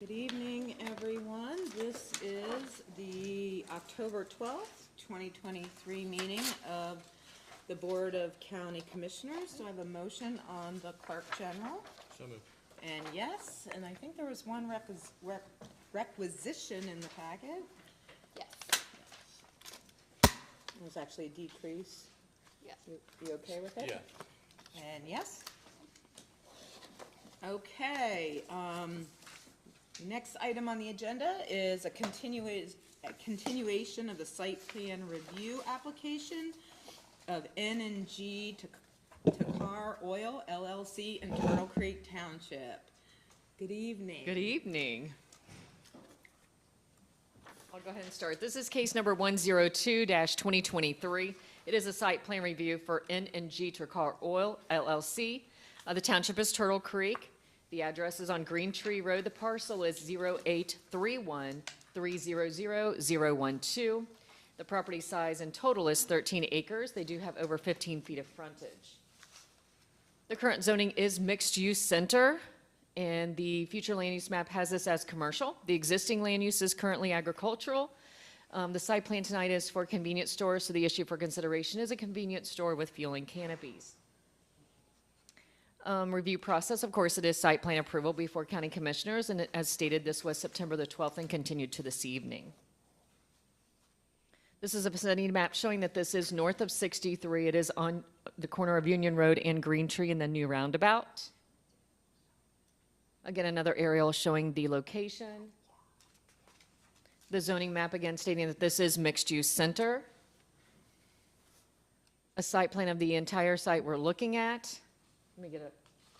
Good evening, everyone. This is the October 12th, 2023 meeting of the Board of County Commissioners. Do I have a motion on the Clerk General? So moved. And yes, and I think there was one requisition in the packet. Yes. It was actually a decrease. Yes. You okay with it? Yeah. And yes? Okay, next item on the agenda is a continuation of the site plan review application of N&G Takar Oil LLC in Turtle Creek Township. Good evening. Good evening. I'll go ahead and start. This is case number 102-2023. It is a site plan review for N&G Takar Oil LLC. The township is Turtle Creek. The address is on Green Tree Road. The parcel is 0831300012. The property size in total is 13 acres. They do have over 15 feet of frontage. The current zoning is mixed-use center, and the future land use map has this as commercial. The existing land use is currently agricultural. The site plan tonight is for convenience stores, so the issue for consideration is a convenience store with fueling canopies. Review process, of course, it is site plan approval before county commissioners, and as stated, this was September the 12th and continued to this evening. This is a vicinity map showing that this is north of 63. It is on the corner of Union Road and Green Tree in the new roundabout. Again, another aerial showing the location. The zoning map again stating that this is mixed-use center. A site plan of the entire site we're looking at. Let me get a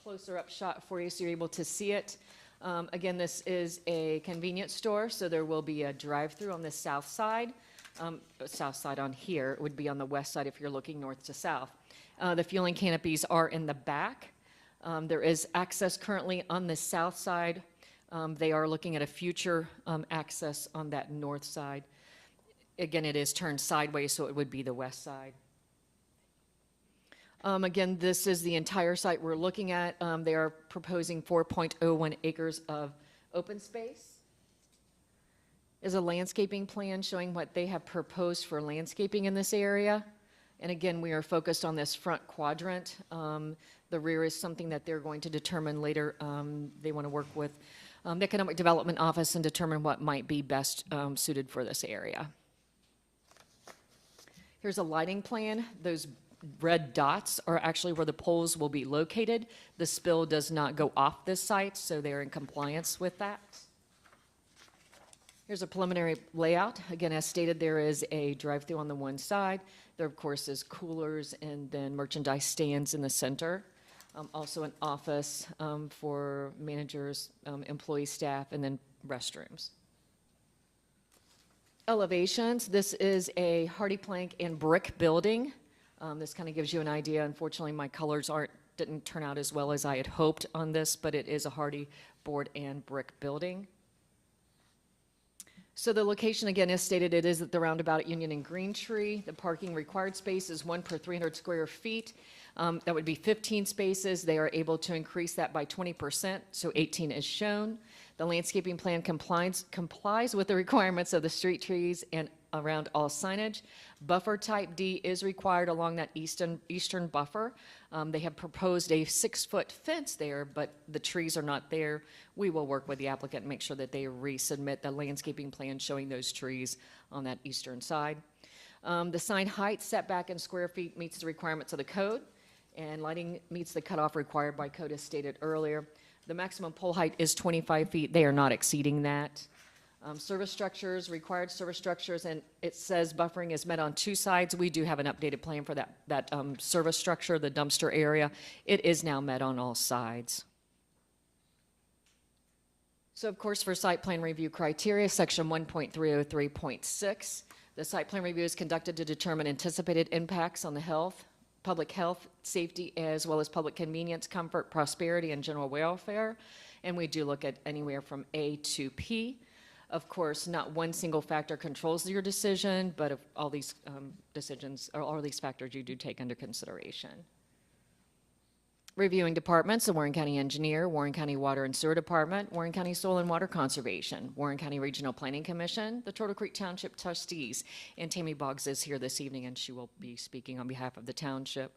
closer up shot for you so you're able to see it. Again, this is a convenience store, so there will be a drive-through on the south side. South side on here, it would be on the west side if you're looking north to south. The fueling canopies are in the back. There is access currently on the south side. They are looking at a future access on that north side. Again, it is turned sideways, so it would be the west side. Again, this is the entire site we're looking at. They are proposing 4.01 acres of open space. Is a landscaping plan showing what they have proposed for landscaping in this area. And again, we are focused on this front quadrant. The rear is something that they're going to determine later. They want to work with the Economic Development Office and determine what might be best suited for this area. Here's a lighting plan. Those red dots are actually where the poles will be located. The spill does not go off this site, so they're in compliance with that. Here's a preliminary layout. Again, as stated, there is a drive-through on the one side. There, of course, is coolers and then merchandise stands in the center. Also an office for managers, employee staff, and then restrooms. Elevations. This is a hardy plank and brick building. This kind of gives you an idea. Unfortunately, my colors didn't turn out as well as I had hoped on this, but it is a hardy board and brick building. So the location, again, as stated, it is at the roundabout at Union and Green Tree. The parking required space is 1 per 300 square feet. That would be 15 spaces. They are able to increase that by 20%, so 18 is shown. The landscaping plan complies with the requirements of the street trees and around all signage. Buffer type D is required along that eastern buffer. They have proposed a 6-foot fence there, but the trees are not there. We will work with the applicant and make sure that they resubmit the landscaping plan showing those trees on that eastern side. The sign height, setback in square feet meets the requirements of the code, and lighting meets the cutoff required by code as stated earlier. The maximum pole height is 25 feet. They are not exceeding that. Service structures, required service structures, and it says buffering is met on 2 sides. We do have an updated plan for that service structure, the dumpster area. It is now met on all sides. So, of course, for site plan review criteria, section 1.303.6, the site plan review is conducted to determine anticipated impacts on the health, public health, safety, as well as public convenience, comfort, prosperity, and general welfare. And we do look at anywhere from A to P. Of course, not one single factor controls your decision, but of all these decisions or all these factors you do take under consideration. Reviewing departments, the Warren County Engineer, Warren County Water and Sewer Department, Warren County Soil and Water Conservation, Warren County Regional Planning Commission, the Turtle Creek Township Trustees, and Tammy Boggs is here this evening, and she will be speaking on behalf of the township.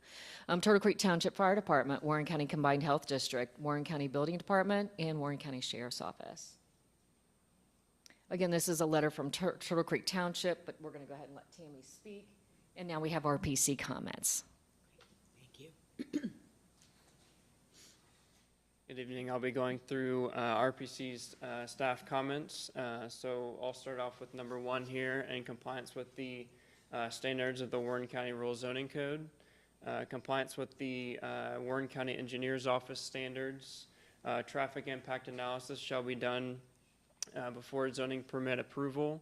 Turtle Creek Township Fire Department, Warren County Combined Health District, Warren County Building Department, and Warren County Sheriff's Office. Again, this is a letter from Turtle Creek Township, but we're going to go ahead and let Tammy speak. And now we have RPC comments. Thank you. Good evening. I'll be going through RPC's staff comments. So I'll start off with number 1 here, in compliance with the standards of the Warren County Rural Zoning Code. Compliance with the Warren County Engineers Office standards. Traffic impact analysis shall be done before zoning permit approval.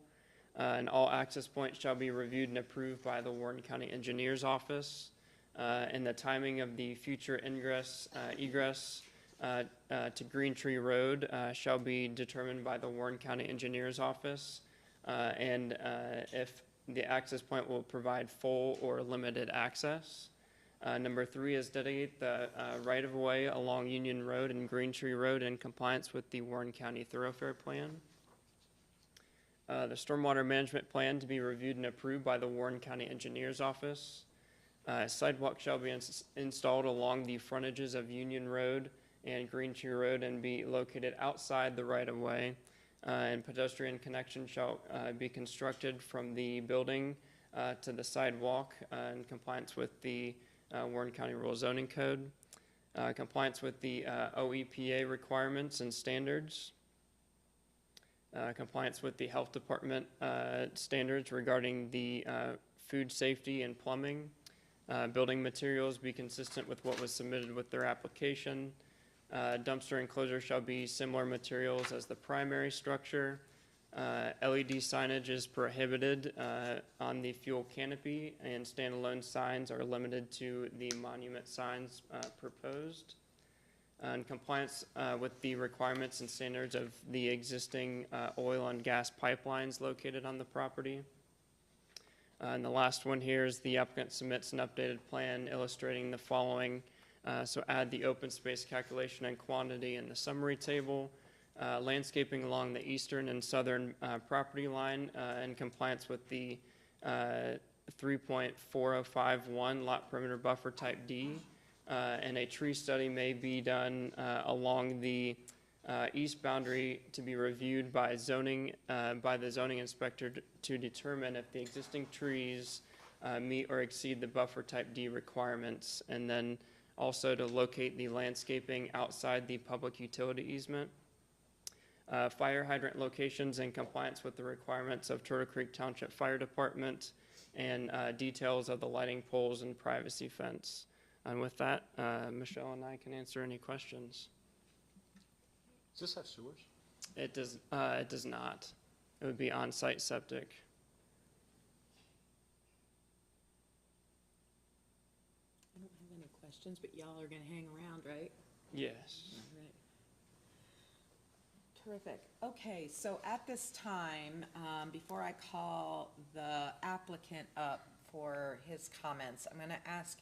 And all access points shall be reviewed and approved by the Warren County Engineers Office. And the timing of the future ingress, egress to Green Tree Road shall be determined by the Warren County Engineers Office, and if the access point will provide full or limited access. Number 3 is dedicate the right-of-way along Union Road and Green Tree Road in compliance with the Warren County Thoroughfare Plan. The Stormwater Management Plan to be reviewed and approved by the Warren County Engineers Office. Sidewalk shall be installed along the frontages of Union Road and Green Tree Road and be located outside the right-of-way. And pedestrian connection shall be constructed from the building to the sidewalk in compliance with the Warren County Rural Zoning Code. Compliance with the OEPA requirements and standards. Compliance with the Health Department standards regarding the food safety and plumbing. Building materials be consistent with what was submitted with their application. Dumpster enclosure shall be similar materials as the primary structure. LED signage is prohibited on the fuel canopy, and standalone signs are limited to the monument signs proposed. In compliance with the requirements and standards of the existing oil and gas pipelines located on the property. And the last one here is the applicant submits an updated plan illustrating the following. So add the open space calculation and quantity in the summary table. Landscaping along the eastern and southern property line in compliance with the 3.4051 lot perimeter buffer type D. And a tree study may be done along the east boundary to be reviewed by zoning by the zoning inspector to determine if the existing trees meet or exceed the buffer type D requirements, and then also to locate the landscaping outside the public utility easement. Fire hydrant locations in compliance with the requirements of Turtle Creek Township Fire Department, and details of the lighting poles and privacy fence. And with that, Michelle and I can answer any questions. Does this have sewers? It does not. It would be on-site septic. I don't have any questions, but y'all are gonna hang around, right? Yes. All right. Terrific. Okay, so at this time, before I call the applicant up for his comments, I'm gonna ask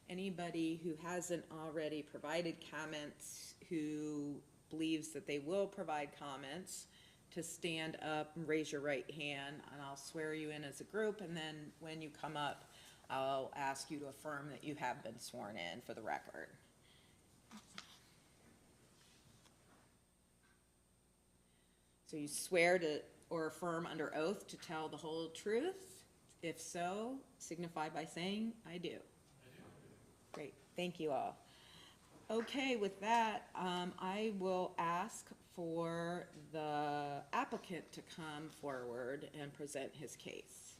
anybody who hasn't already provided comments, who believes that they will provide comments, to stand up and raise your right hand, and I'll swear you in as a group, and then when you come up, I'll ask you to affirm that you have been sworn in for the record. So you swear to or affirm under oath to tell the whole truth? If so, signify by saying, I do. Great, thank you all. Okay, with that, I will ask for the applicant to come forward and present his case.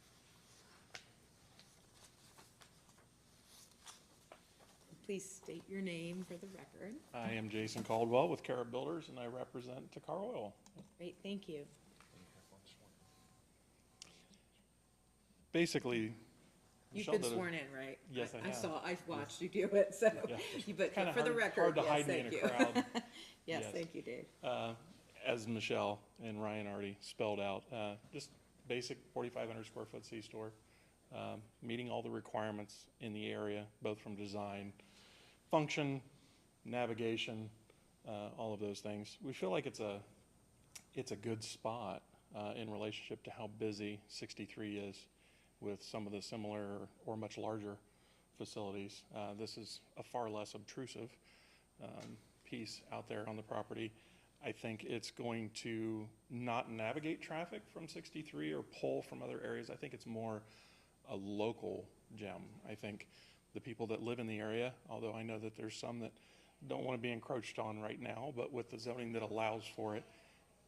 Please state your name for the record. I am Jason Caldwell with Cara Builders, and I represent Takar Oil. Great, thank you. Basically, You've Michelle been did a- sworn in, right? Yes, I have. I watched you do it, so, Yeah. but Kinda for the hard- record, hard to yes, hide me in thank a you. crowd. Yes, Yes. thank you, Dave. As Michelle and Ryan already spelled out, just basic 4,500 square foot C-store, meeting all the requirements in the area, both from design, function, navigation, all of those things. We feel like it's a good spot in relationship to how busy 63 is with some of the similar or much larger facilities. This is a far less obtrusive piece out there on the property. I think it's going to not navigate traffic from 63 or pull from other areas. I think it's more a local gem. I think the people that live in the area, although I know that there's some that don't want to be encroached on right now, but with the zoning that allows for it,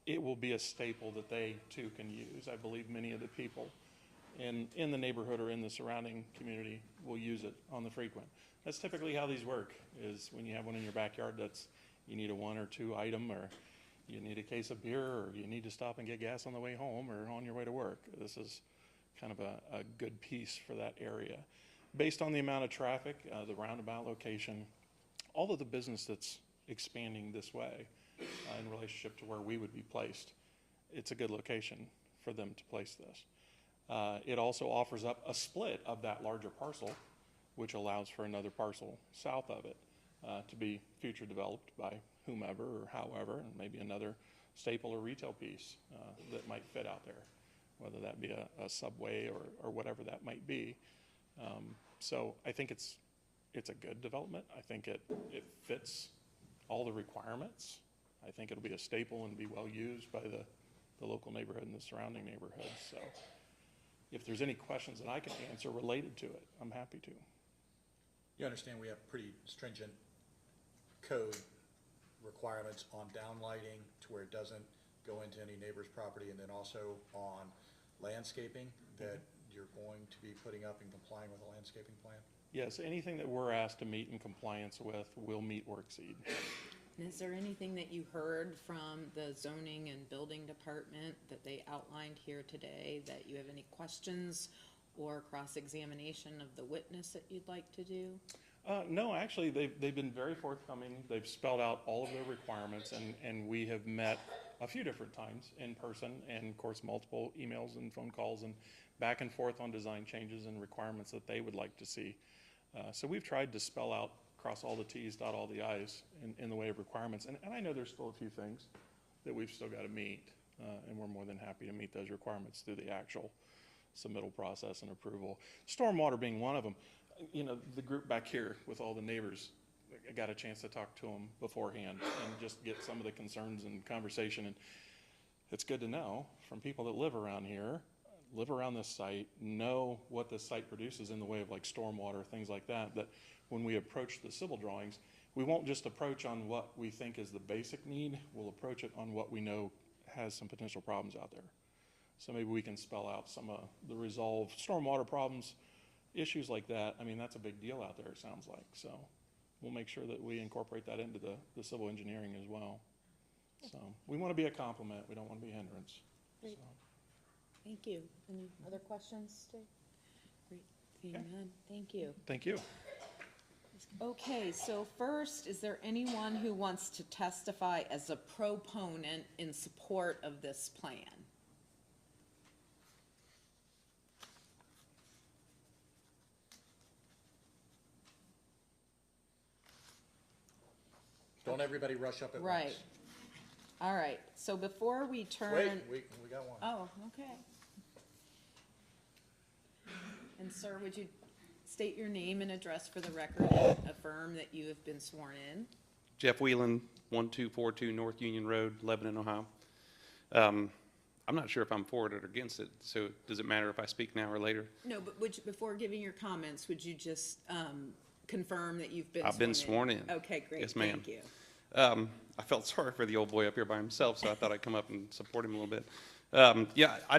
it will be a staple that they too can use. I believe many of the people in the neighborhood or in the surrounding community will use it on the frequent. That's typically how these work, is when you have one in your backyard, you need a 1 or 2 item, or you need a case of beer, or you need to stop and get gas on the way home or on your way to work. This is kind of a good piece for that area. Based on the amount of traffic, the roundabout location, all of the business that's expanding this way in relationship to where we would be placed, it's a good location for them to place this. It also offers up a split of that larger parcel, which allows for another parcel south of it to be future developed by whomever or however, and maybe another staple or retail piece that might fit out there, whether that be a Subway or whatever that might be. So I think it's a good development. I think it fits all the requirements. I think it'll be a staple and be well used by the local neighborhood and the surrounding neighborhoods. So if there's any questions that I can answer related to it, I'm happy to. You understand we have pretty stringent code requirements on downlighting to where it doesn't go into any neighbor's property, and then also on landscaping that you're going to be putting up and complying with a landscaping plan? Yes, anything that we're asked to meet in compliance with will meet or exceed. Is there anything that you heard from the zoning and building department that they outlined here today that you have any questions or cross-examination of the witness that you'd like to do? No, actually, they've been very forthcoming. They've spelled out all of their requirements, and we have met a few different times in person, and of course, multiple emails and phone calls and back and forth on design changes and requirements that they would like to see. So we've tried to spell out, cross all the T's, dot all the I's in the way of requirements. And I know there's still a few things that we've still got to meet, and we're more than happy to meet those requirements through the actual submittal process and approval. Stormwater being one of them. You know, the group back here with all the neighbors, I got a chance to talk to them beforehand and just get some of the concerns and conversation. And it's good to know from people that live around here, live around this site, know what this site produces in the way of like stormwater, things like that, that when we approach the civil drawings, we won't just approach on what we think is the basic need, we'll approach it on what we know has some potential problems out there. So maybe we can spell out some of the resolved stormwater problems, issues like that. I mean, that's a big deal out there, it sounds like. So we'll make sure that we incorporate that into the civil engineering as well. So we want to be a complement, we don't want to be a hindrance. Great. So. Thank you. Any other questions, Dave? Great, seeing none, thank you. Thank you. Okay, so first, is there anyone who wants to testify as a proponent in support of this plan? Don't everybody rush up at once. Right. All right, so before we turn. Wait, we got one. Oh, okay. And sir, would you state your name and address for the record and affirm that you have been sworn in? Jeff Whelan, 1242 North Union Road, Lebanon, Ohio. I'm not sure if I'm for it or against it, so does it matter if I speak now or later? No, but before giving your comments, would you just confirm that you've been sworn in? I've been sworn in. Okay, great. Yes, ma'am. Thank you. I felt sorry for the old boy up here by himself, so I thought I'd come up and support him a little bit. Yeah, I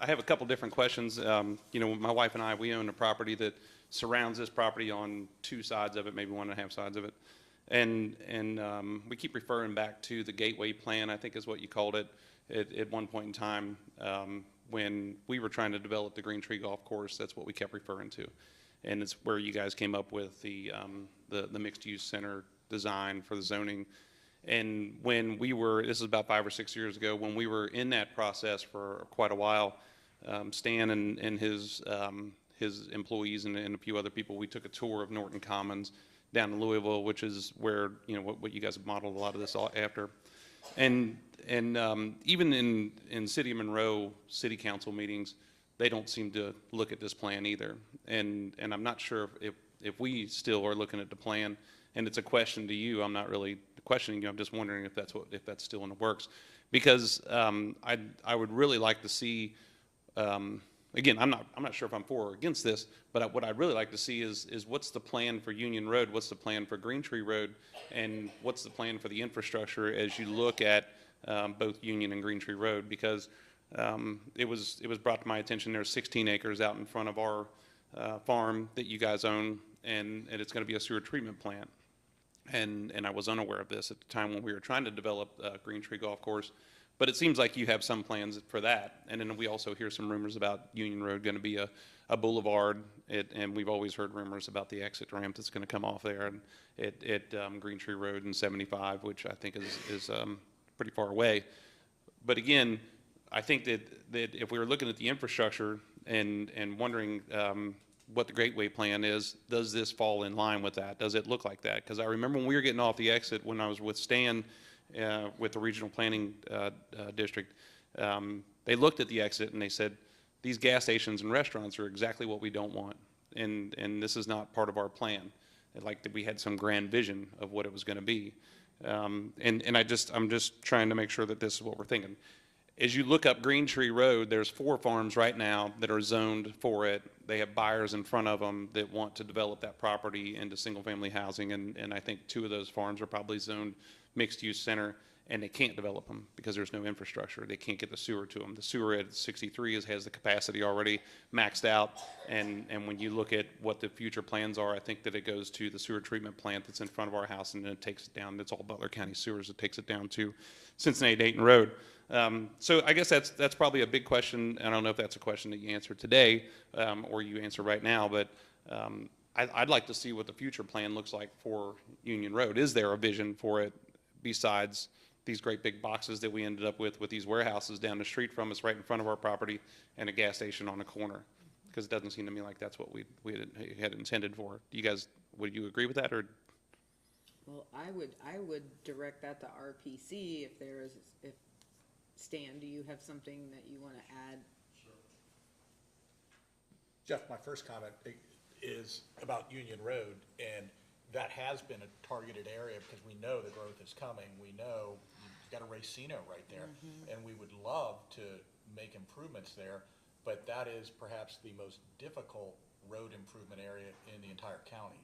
have a couple different questions. You know, my wife and I, we own a property that surrounds this property on 2 sides of it, maybe 1.5 sides of it. And we keep referring back to the Gateway Plan, I think is what you called it, at one point in time when we were trying to develop the Green Tree Golf Course. That's what we kept referring to. And it's where you guys came up with the mixed-use center design for the zoning. And when we were, this is about 5 or 6 years ago, when we were in that process for quite a while, Stan and his employees and a few other people, we took a tour of Norton Commons, down in Louisville, which is where, you know, what you guys have modeled a lot of this after. And even in City of Monroe city council meetings, they don't seem to look at this plan either. And I'm not sure if we still are looking at the plan, and it's a question to you. I'm not really questioning you. I'm just wondering if that's still in the works, because I would really like to see. Again, I'm not sure if I'm for or against this, but what I'd really like to see is what's the plan for Union Road, what's the plan for Green Tree Road, and what's the plan for the infrastructure as you look at both Union and Green Tree Road, because it was brought to my attention there's 16 acres out in front of our farm that you guys own, and it's going to be a sewer treatment plant. And I was unaware of this at the time when we were trying to develop Green Tree Golf Course. But it seems like you have some plans for that. And then we also hear some rumors about Union Road going to be a boulevard. And we've always heard rumors about the exit ramp that's going to come off there at Green Tree Road and 75, which I think is pretty far away. But again, I think that if we were looking at the infrastructure and wondering what the Gateway plan is, does this fall in line with that? Does it look like that? Because I remember when we were getting off the exit, when I was with Stan, with the regional planning district, they looked at the exit and they said, these gas stations and restaurants are exactly what we don't want, and this is not part of our plan. Like that we had some grand vision of what it was going to be, and I'm just trying to make sure that this is what we're thinking. As you look up Green Tree Road, there's 4 farms right now that are zoned for it. They have buyers in front of them that want to develop that property into single-family housing, and I think 2 of those farms are probably zoned mixed-use center, and they can't develop them because there's no infrastructure. They can't get the sewer to them. The sewer at 63 has the capacity already maxed out, and when you look at what the future plans are, I think that it goes to the sewer treatment plant that's in front of our house, and then it takes it down. It's all Butler County Sewers. It takes it down to Cincinnati-Dayton Road. So I guess that's probably a big question. I don't know if that's a question that you answer today or you answer right now, but I'd like to see what the future plan looks like for Union Road. Is there a vision for it besides these great big boxes that we ended up with these warehouses down the street from us right in front of our property and a gas station on the corner? Because it doesn't seem to me like that's what we had intended for. Do you guys, would you agree with that, or? Well, I would direct that to RPC if Stan, do you have something that you want to add? Jeff, my first comment is about Union Road, and that has been a targeted area because we know the growth is coming. We know you've got a Racino right there, and we would love to make improvements there, but that is perhaps the most difficult road improvement area in the entire county.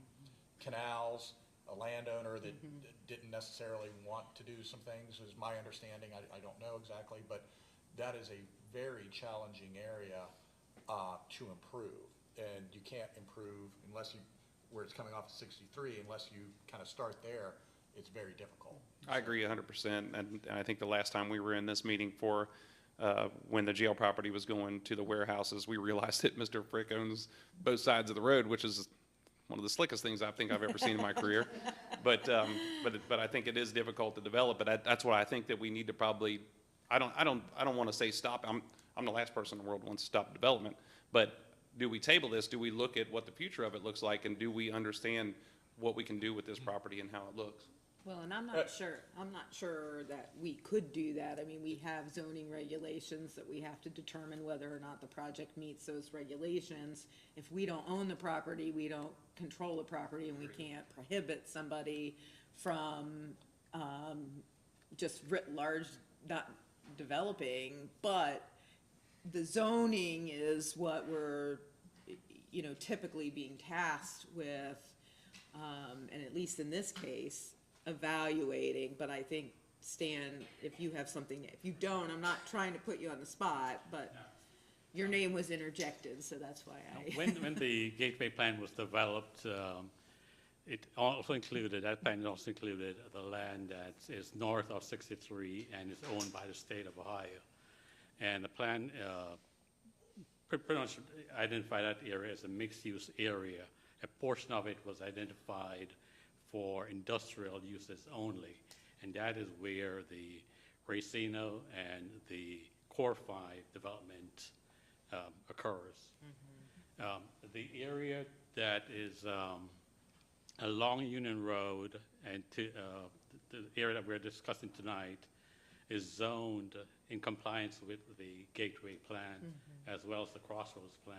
Canals, a landowner that didn't necessarily want to do some things, is my understanding. I don't know exactly, but that is a very challenging area to improve. And you can't improve unless you, where it's coming off of 63, unless you kind of start there, it's very difficult. I agree 100%. And I think the last time we were in this meeting for when the jail property was going to the warehouses, we realized that Mr. Frick owns both sides of the road, which is one of the slickest things I think I've ever seen in my career. But I think it is difficult to develop. But that's why I think that we need to probably, I don't want to say stop. I'm the last person in the world who wants to stop development. But do we table this? Do we look at what the future of it looks like? And do we understand what we can do with this property and how it looks? Well, and I'm not sure that we could do that. I mean, we have zoning regulations that we have to determine whether or not the project meets those regulations. If we don't own the property, we don't control the property, and we can't prohibit somebody from just writ large not developing. But the zoning is what we're, typically being tasked with, and at least in this case, evaluating. But I think, Stan, if you have something, if you don't, I'm not trying to put you on the spot, but your name was interjected, so that's why I. When the Gateway plan was developed, it also included, that plan also included the land that is north of 63 and is owned by the state of Ohio. And the plan pretty much identified that area as a mixed-use area. A portion of it was identified for industrial uses only, and that is where the Racino and the Core 5 development occurs. The area that is along Union Road and the area that we're discussing tonight is zoned in compliance with the Gateway Plan as well as the Crossroads Plan.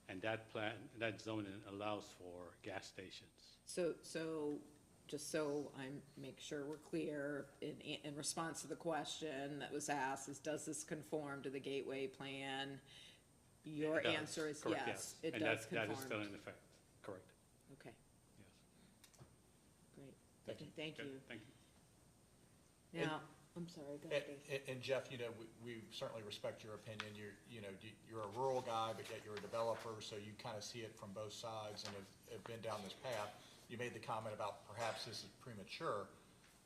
And that zoning allows for gas stations. So, just so I make sure we're clear, in response to the question that was asked, is does this conform to the Gateway Plan? Your It does. answer is Correct, yes, it And does that is still conform. in effect, correct, Okay, yes. great. Thank Okay, you. Thank you. Now, I'm sorry, go ahead, Dave. And Jeff, we certainly respect your opinion. You're a rural guy, but yet you're a developer, so you kind of see it from both sides and have been down this path. You made the comment about perhaps this is premature,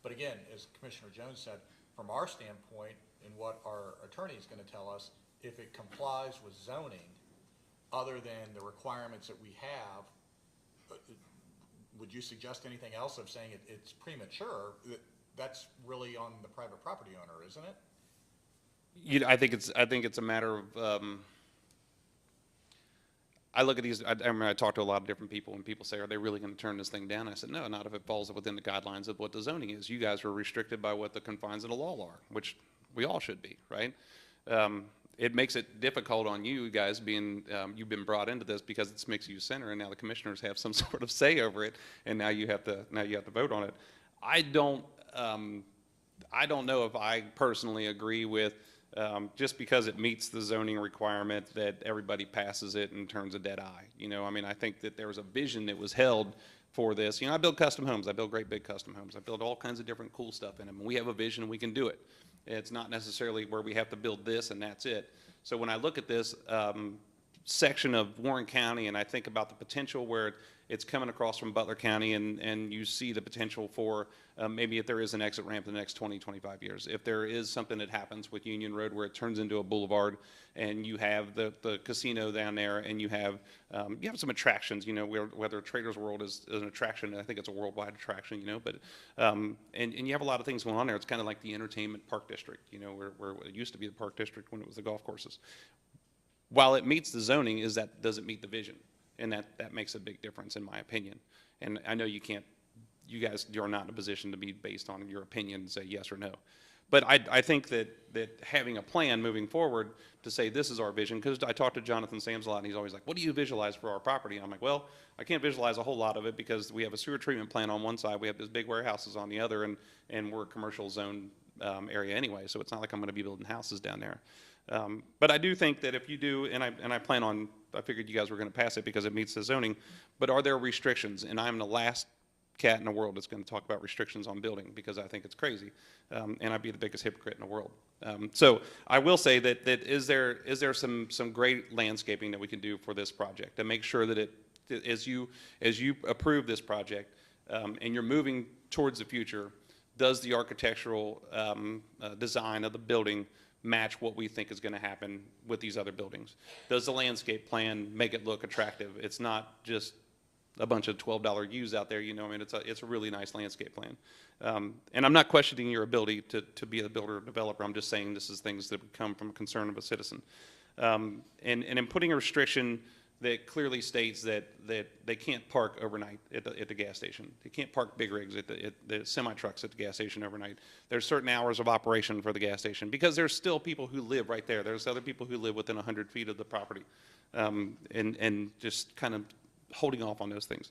but again, as Commissioner Jones said, from our standpoint and what our attorney is going to tell us, if it complies with zoning, other than the requirements that we have, would you suggest anything else of saying it's premature? That's really on the private property owner, isn't it? I think it's a matter of, I look at these, I talk to a lot of different people, and people say, are they really going to turn this thing down? I said, no, not if it falls within the guidelines of what the zoning is. You guys are restricted by what the confines of the law are, which we all should be, right? It makes it difficult on you guys being, you've been brought into this because it's mixed-use center, and now the commissioners have some sort of say over it, and now you have to vote on it. I don't know if I personally agree with, just because it meets the zoning requirement that everybody passes it and turns a dead eye. I think that there was a vision that was held for this. I build custom homes. I build great big custom homes. I build all kinds of different cool stuff in them. We have a vision and we can do it. It's not necessarily where we have to build this and that's it. So when I look at this section of Warren County and I think about the potential where it's coming across from Butler County and you see the potential for maybe if there is an exit ramp in the next 20, 25 years. If there is something that happens with Union Road where it turns into a boulevard and you have the casino down there and you have some attractions, whether Trader's World is an attraction, I think it's a worldwide attraction, but and you have a lot of things going on there. It's kind of like the entertainment park district, where it used to be the park district when it was the golf courses. While it meets the zoning, does it meet the vision? And that makes a big difference in my opinion. And I know you guys, you're not in a position to be based on your opinion and say yes or no. But I think that having a plan moving forward to say this is our vision, because I talk to Jonathan Sams a lot and he's always like, what do you visualize for our property? And I'm like, well, I can't visualize a whole lot of it because we have a sewer treatment plant on one side, we have these big warehouses on the other, and we're a commercial zone area anyway, so it's not like I'm going to be building houses down there. But I do think that if you do, and I plan on, I figured you guys were going to pass it because it meets the zoning, but are there restrictions? And I'm the last cat in the world that's going to talk about restrictions on building because I think it's crazy, and I'd be the biggest hypocrite in the world. So I will say that is there some great landscaping that we can do for this project to make sure that as you approve this project and you're moving towards the future, does the architectural design of the building match what we think is going to happen with these other buildings? Does the landscape plan make it look attractive? It's not just a bunch of $12 U's out there, it's a really nice landscape plan. And I'm not questioning your ability to be a builder or developer. I'm just saying this is things that would come from a concern of a citizen. And in putting a restriction that clearly states that they can't park overnight at the gas station. They can't park big rigs at the semi-trucks at the gas station overnight. There's certain hours of operation for the gas station because there's still people who live right there. There's other people who live within 100 feet of the property, and just kind of holding off on those things.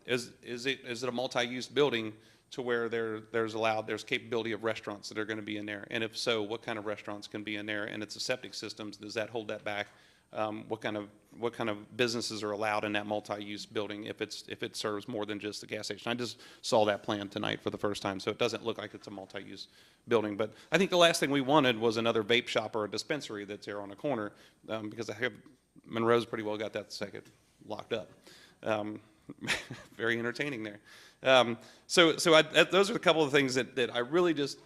Is it a multi-use building to where there's capability of restaurants that are going to be in there? And if so, what kind of restaurants can be in there? And it's a septic systems. Does that hold that back? What kind of businesses are allowed in that multi-use building if it serves more than just the gas station? I just saw that plan tonight for the first time, so it doesn't look like it's a multi-use building. But I think the last thing we wanted was another vape shop or a dispensary that's there on a corner, because Monroe's pretty well got that second locked up. Very entertaining there. So those are a couple of things that I really just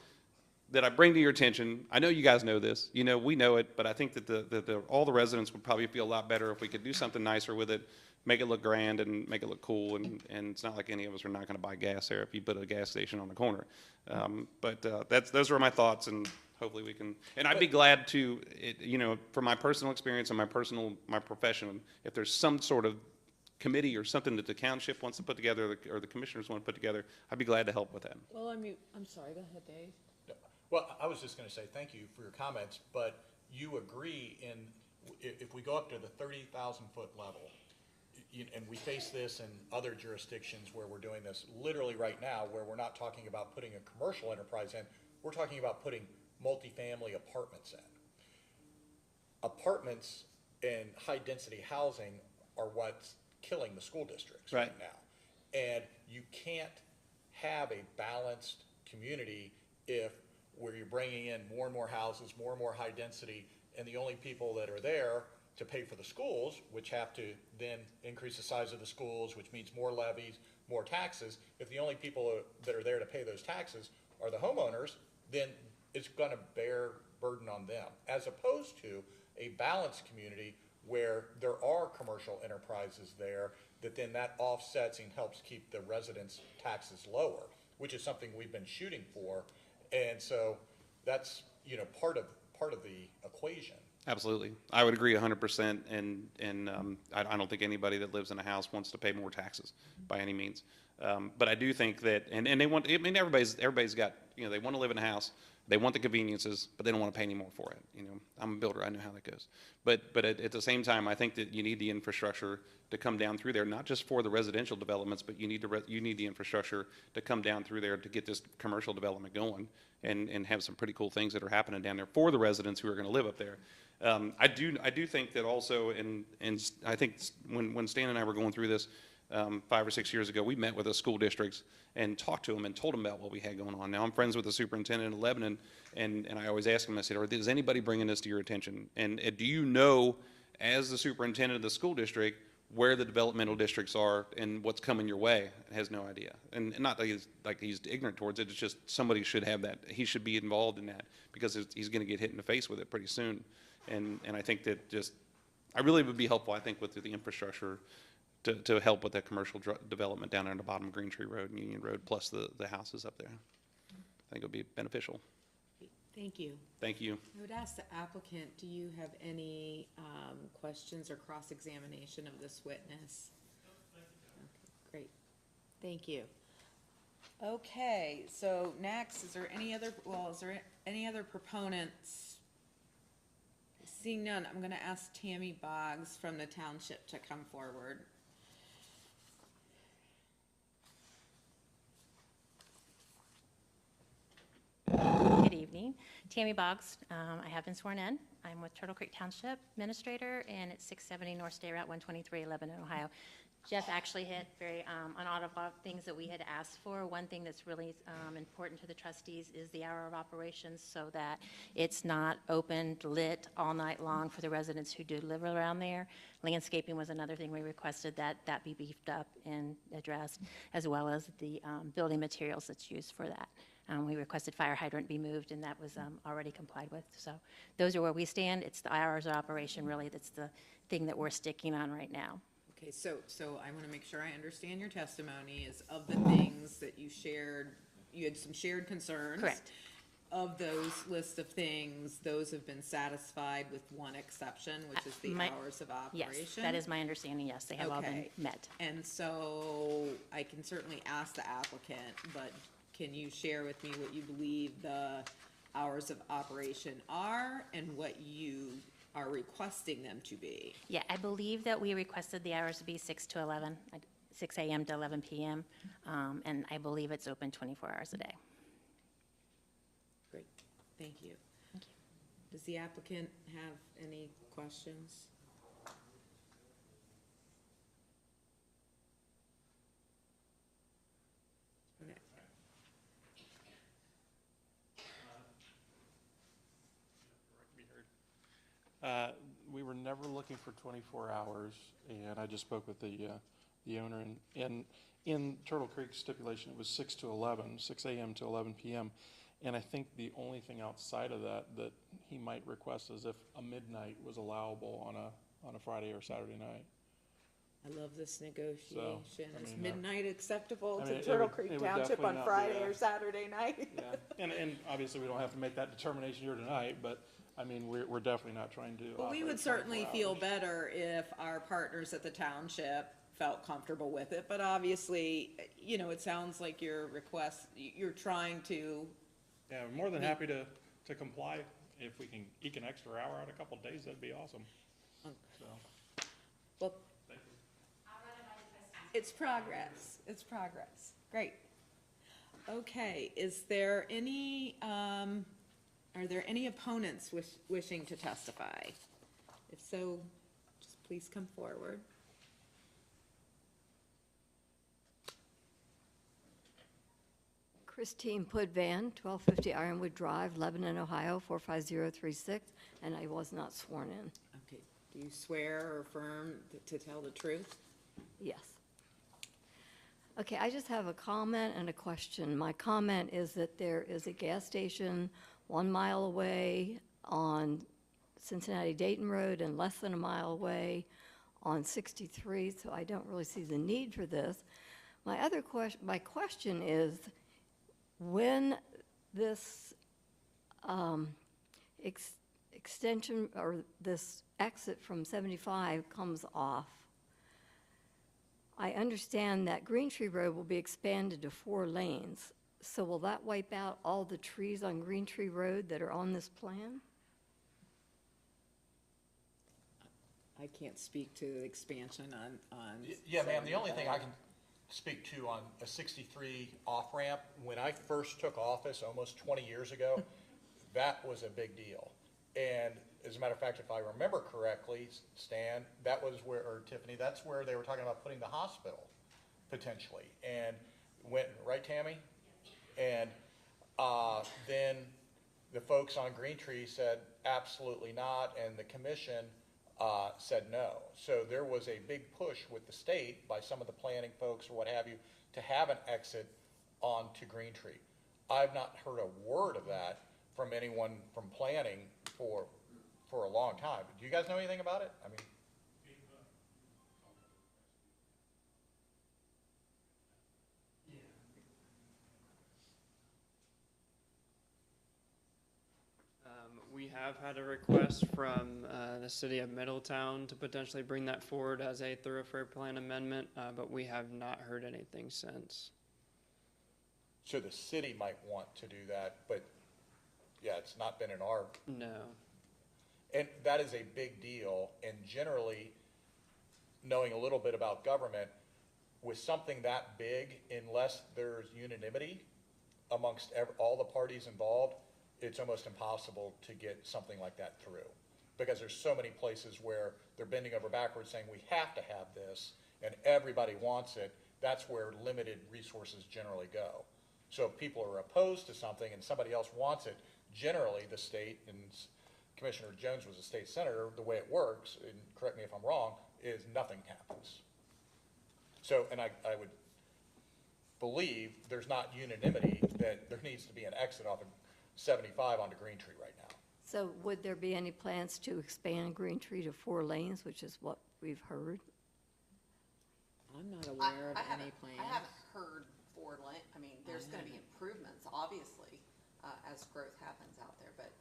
that I bring to your attention. I know you guys know this, we know it, but I think that all the residents would probably feel a lot better if we could do something nicer with it, make it look grand and make it look cool, and it's not like any of us are not going to buy gas there if you put a gas station on the corner. But those are my thoughts, and hopefully we can, and I'd be glad to, from my personal experience and my profession, if there's some sort of committee or something that the township wants to put together, or the commissioners want to put together, I'd be glad to help with that. Well, I'm sorry, go ahead, Dave. Well, I was just gonna say thank you for your comments, but you agree if we go up to the 30,000-foot level, and we face this in other jurisdictions where we're doing this literally right now, where we're not talking about putting a commercial enterprise in, we're talking about putting multifamily apartments in. Apartments and high-density housing are what's killing the school districts right now. And you can't have a balanced community if where you're bringing in more and more houses, more and more high density, and the only people that are there to pay for the schools, which have to then increase the size of the schools, which means more levies, more taxes. If the only people that are there to pay those taxes are the homeowners, then it's going to bear burden on them, as opposed to a balanced community where there are commercial enterprises there that then that offsets and helps keep the residents' taxes lower, which is something we've been shooting for. And so that's, part of the equation. Absolutely. I would agree 100%, and I don't think anybody that lives in a house wants to pay more taxes by any means. But I do think that, and they want, I mean, everybody's got, they want to live in a house, they want the conveniences, but they don't want to pay any more for it. I'm a builder, I know how that goes. But at the same time, I think that you need the infrastructure to come down through there, not just for the residential developments, but you need the infrastructure to come down through there to get this commercial development going and have some pretty cool things that are happening down there for the residents who are going to live up there. I do think that also, and I think when Stan and I were going through this 5 or 6 years ago, we met with the school districts and talked to them and told them about what we had going on. Now, I'm friends with the superintendent in Lebanon, and I always ask him, I said, is anybody bringing this to your attention? And do you know, as the superintendent of the school district, where the developmental districts are and what's coming your way? Has no idea. And not that he's ignorant towards it, it's just somebody should have that. He should be involved in that because he's going to get hit in the face with it pretty soon. And I think that I really would be helpful, I think, with the infrastructure to help with that commercial development down there on the bottom of Green Tree Road and Union Road, plus the houses up there. I think it would be beneficial. Thank you. Thank you. I would ask the applicant, do you have any questions or cross-examination of this witness? Okay, great. Thank you. Okay, so next, is there any other proponents? Seeing none, I'm going to ask Tammy Boggs from the township to come forward. Good evening. Tammy Boggs. I have been sworn in. I'm with Turtle Creek Township Administrator, and it's 670 North State Route 123, Lebanon, Ohio. Jeff actually hit on all of the things that we had asked for. One thing that's really important to the trustees is the hour of operations, so that it's not open, lit all night long for the residents who do live around there. Landscaping was another thing we requested that be beefed up and addressed, as well as the building materials that's used for that. We requested fire hydrant be moved, and that was already complied with. So those are where we stand. It's the hours of operation, really, that's the thing that we're sticking on right now. Okay, so I want to make sure I understand your testimony is of the things that you shared, you had some shared concerns. Correct. Of those list of things, those have been satisfied with one exception, which is the hours of operation? Yes, that is my understanding, yes. They have all been Okay. met. And so I can certainly ask the applicant, but can you share with me what you believe the hours of operation are and what you are requesting them to be? Yeah, I believe that we requested the hours to be 6 to 11, 6 a.m. to 11 p.m., and I believe it's open 24 hours a day. Great, thank you. Thank you. Does the applicant have any questions? Okay. We were never looking for 24 hours, and I just spoke with the owner, and in Turtle Creek stipulation, it was 6 to 11, 6 a.m. to 11 p.m., and I think the only thing outside of that he might request is if a midnight was allowable on a Friday or Saturday night. I love this negotiation. I Is mean, midnight acceptable I to mean, it Turtle would- Creek it would Township definitely on not be Friday a- or Saturday night? Yeah, and obviously we don't have to make that determination here tonight, but I mean, we're definitely not trying to. Well, we operate would certainly 24 feel hours. better if our partners at the township felt comfortable with it, but obviously, you know, it sounds like your request, you're trying to, Yeah, we're more than happy to comply. If we can eke an extra hour out a couple days, that'd be awesome. So, well, thank you. it's progress, great. Okay, is there any, are there any opponents wishing to testify? If so, just please come forward. Christine Pudvan, 1250 Ironwood Drive, Lebanon, Ohio, 45036, and I was not sworn in. Okay, do you swear or affirm to tell the truth? Yes. Okay, I just have a comment and a question. My comment is that there is a gas station 1 mile away on Cincinnati-Dayton Road and less than a mile away on 63, so I don't really see the need for this. My question is, when this extension or this exit from 75 comes off, I understand that Green Tree Road will be expanded to 4 lanes. So will that wipe out all the trees on Green Tree Road that are on this plan? I can't speak to the expansion on. Yeah, ma'am, the only thing I can speak to on a 63 off-ramp, when I first took office almost 20 years ago, that was a big deal. And as a matter of fact, if I remember correctly, Stan, that was where, or Tiffany, that's where they were talking about putting the hospital, potentially. And went, right, Tammy? And then the folks on Green Tree said, absolutely not, and the commission said no. So there was a big push with the state by some of the planning folks or what have you to have an exit onto Green Tree. I've not heard a word of that from anyone from planning for a long time. Do you guys know anything about it? I mean, We have had a request from the city of Middletown to potentially bring that forward as a thoroughfare plan amendment, but we have not heard anything since. so the city might want to do that, but yeah, it's not been in our. No. And that is a big deal, and generally, knowing a little bit about government, with something that big, unless there's unanimity amongst all the parties involved, it's almost impossible to get something like that through. Because there's so many places where they're bending over backwards saying, we have to have this, and everybody wants it. That's where limited resources generally go. So if people are opposed to something and somebody else wants it, generally the state, and Commissioner Jones was a state senator, the way it works, and correct me if I'm wrong, is nothing happens. So, and I would believe there's not unanimity that there needs to be an exit off of 75 onto Green Tree right now. So would there be any plans to expand Green Tree to 4 lanes, which is what we've heard? I'm not aware of I any haven't- plans. I haven't heard 4 lane, I mean, there's gonna be improvements, obviously, as growth happens out there, but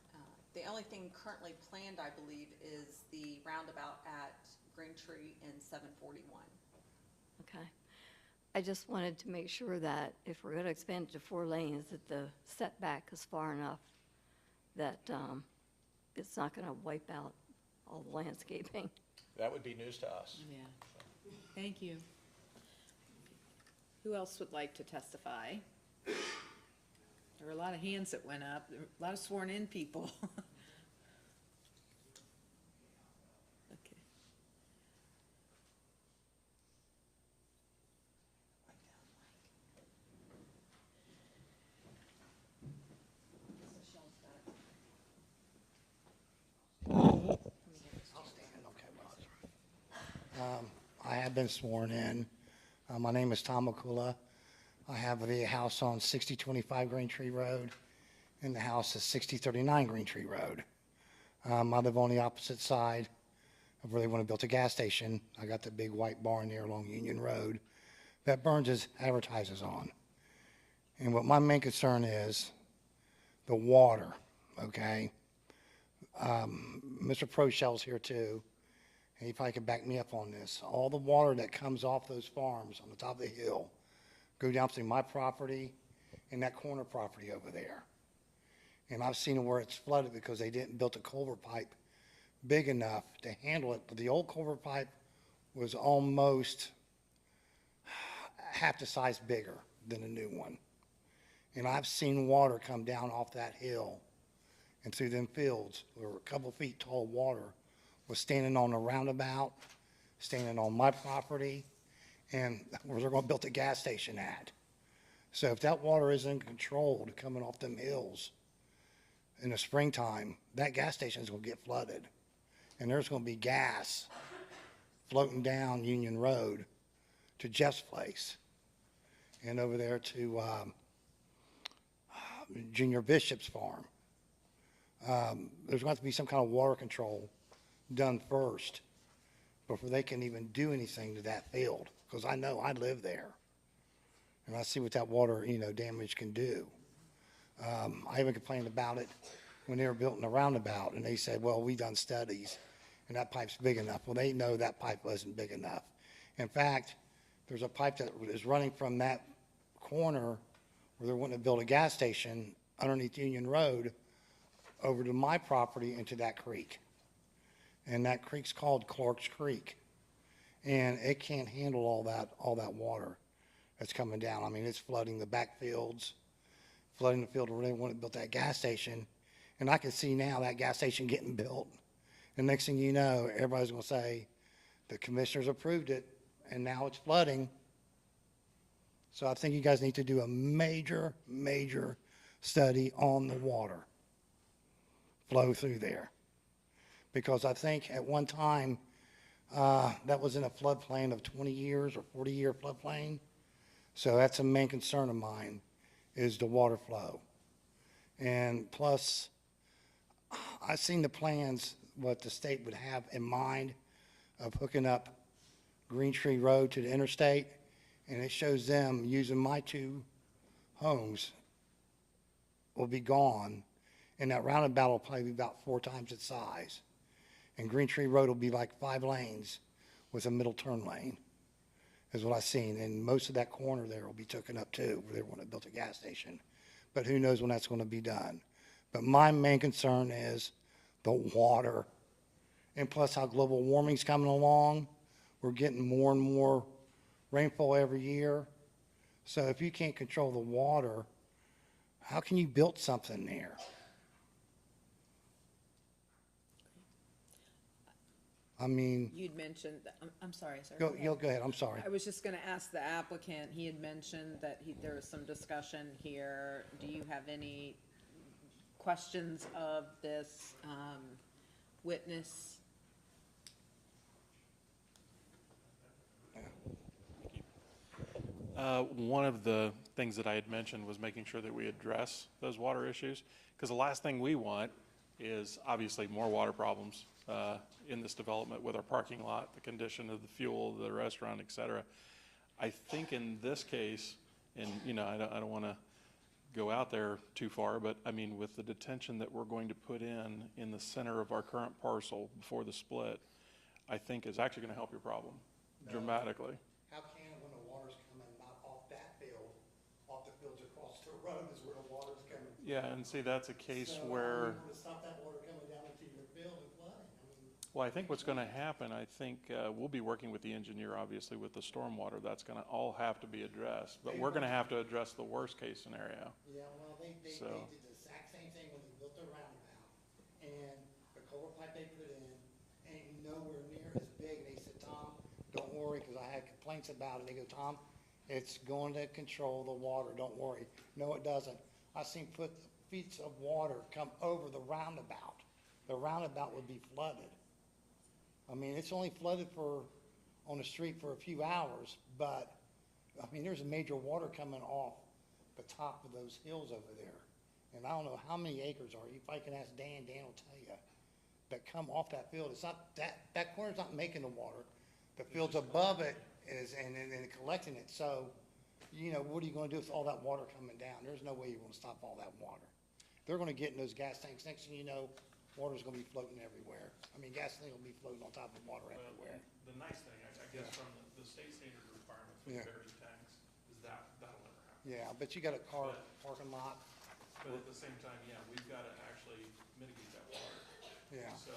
the only thing currently planned, I believe, is the roundabout at Green Tree and 741. Okay. I just wanted to make sure that if we're going to expand it to 4 lanes, that the setback is far enough that it's not going to wipe out all the landscaping. That would be news to us. Yeah, thank you. Who else would like to testify? There were a lot of hands that went up, there were a lot of sworn-in people. Okay. I have been sworn in. My name is Tom McCullough. I have the house on 6025 Green Tree Road, and the house is 6039 Green Tree Road. I live on the opposite side of where they want to build a gas station. I got the big white barn there along Union Road that Burns advertises on. And what my main concern is the water, okay? Mr. Proshell's here too, and if I could back me up on this, all the water that comes off those farms on the top of the hill go down through my property and that corner property over there. And I've seen where it's flooded because they didn't build a culvert pipe big enough to handle it. But the old culvert pipe was almost half the size bigger than the new one. And I've seen water come down off that hill and through them fields where a couple feet tall water was standing on the roundabout, standing on my property, and where they're gonna build a gas station at. So if that water isn't controlled coming off them hills in the springtime, that gas station is gonna get flooded. And there's gonna be gas floating down Union Road to Jeff's place and over there to Junior Bishop's farm. There's going to have to be some kind of water control done first before they can even do anything to that field, because I know I live there and I see what that water, damage can do. I even complained about it when they were building the roundabout, and they said, well, we done studies and that pipe's big enough. Well, they know that pipe wasn't big enough. In fact, there's a pipe that is running from that corner where they're wanting to build a gas station underneath Union Road over to my property into that creek. And that creek's called Clark's Creek. And it can't handle all that water that's coming down. I mean, it's flooding the backfields, flooding the field where they want to build that gas station. And I can see now that gas station getting built. And next thing you know, everybody's going to say, the commissioners approved it, and now it's flooding. So I think you guys need to do a major study on the water flow through there. Because I think at one time, that was in a floodplain of 20 years or 40-year floodplain. So that's a main concern of mine, is the water flow. And plus, I've seen the plans, what the state would have in mind of hooking up Green Tree Road to the interstate, and it shows them using my two homes will be gone, and that roundabout will probably be about 4 times its size. And Green Tree Road will be like 5 lanes with a middle turn lane, is what I've seen. And most of that corner there will be taken up too, where they want to build a gas station. But who knows when that's going to be done. But my main concern is the water. And plus how global warming's coming along. We're getting more and more rainfall every year. So if you can't control the water, how can you build something there? I mean, You'd mentioned, I'm sorry, sir. go ahead, I'm sorry. I was just gonna ask the applicant, he had mentioned that there was some discussion here. Do you have any questions of this witness? One of the things that I had mentioned was making sure that we address those water issues, because the last thing we want is obviously more water problems in this development with our parking lot, the condition of the fuel, the restaurant, et cetera. I think in this case, and I don't want to go out there too far, but I mean, with the detention that we're going to put in the center of our current parcel before the split, I think is actually going to help your problem dramatically. How can, when the water's coming not off that field, off the fields across the road is where the water's coming from? Yeah, and see, that's a case So, where, how are you gonna stop that water coming down into your field and flooding? I mean, well, I think what's going to happen, I think we'll be working with the engineer, obviously, with the stormwater. That's going to all have to be addressed, but we're going to have to address the worst case scenario. yeah, well, they did So- the exact same thing when they built their roundabout, and the culvert pipe they put in ain't nowhere near as big, and they said, Tom, don't worry, because I had complaints about it. They go, Tom, it's going to control the water, don't worry. No, it doesn't. I've seen feet of water come over the roundabout. The roundabout would be flooded. I mean, it's only flooded on the street for a few hours, but, I mean, there's a major water coming off the top of those hills over there. And I don't know how many acres are, if I can ask Dan will tell you, that come off that field. It's not, that corner's not making the water. The fields above it is, and collecting it. So, what are you gonna do with all that water coming down? There's no way you're gonna stop all that water. They're gonna get in those gas tanks. Next thing you know, water's gonna be floating everywhere. I mean, gasoline will be floating on top of water Well, everywhere. the nice thing, I guess, from the state standard requirements for Yeah. bury tanks, is that'll never happen. Yeah, but you got a car parking lot, But at the same time, yeah, we've got to actually mitigate that water. yeah. So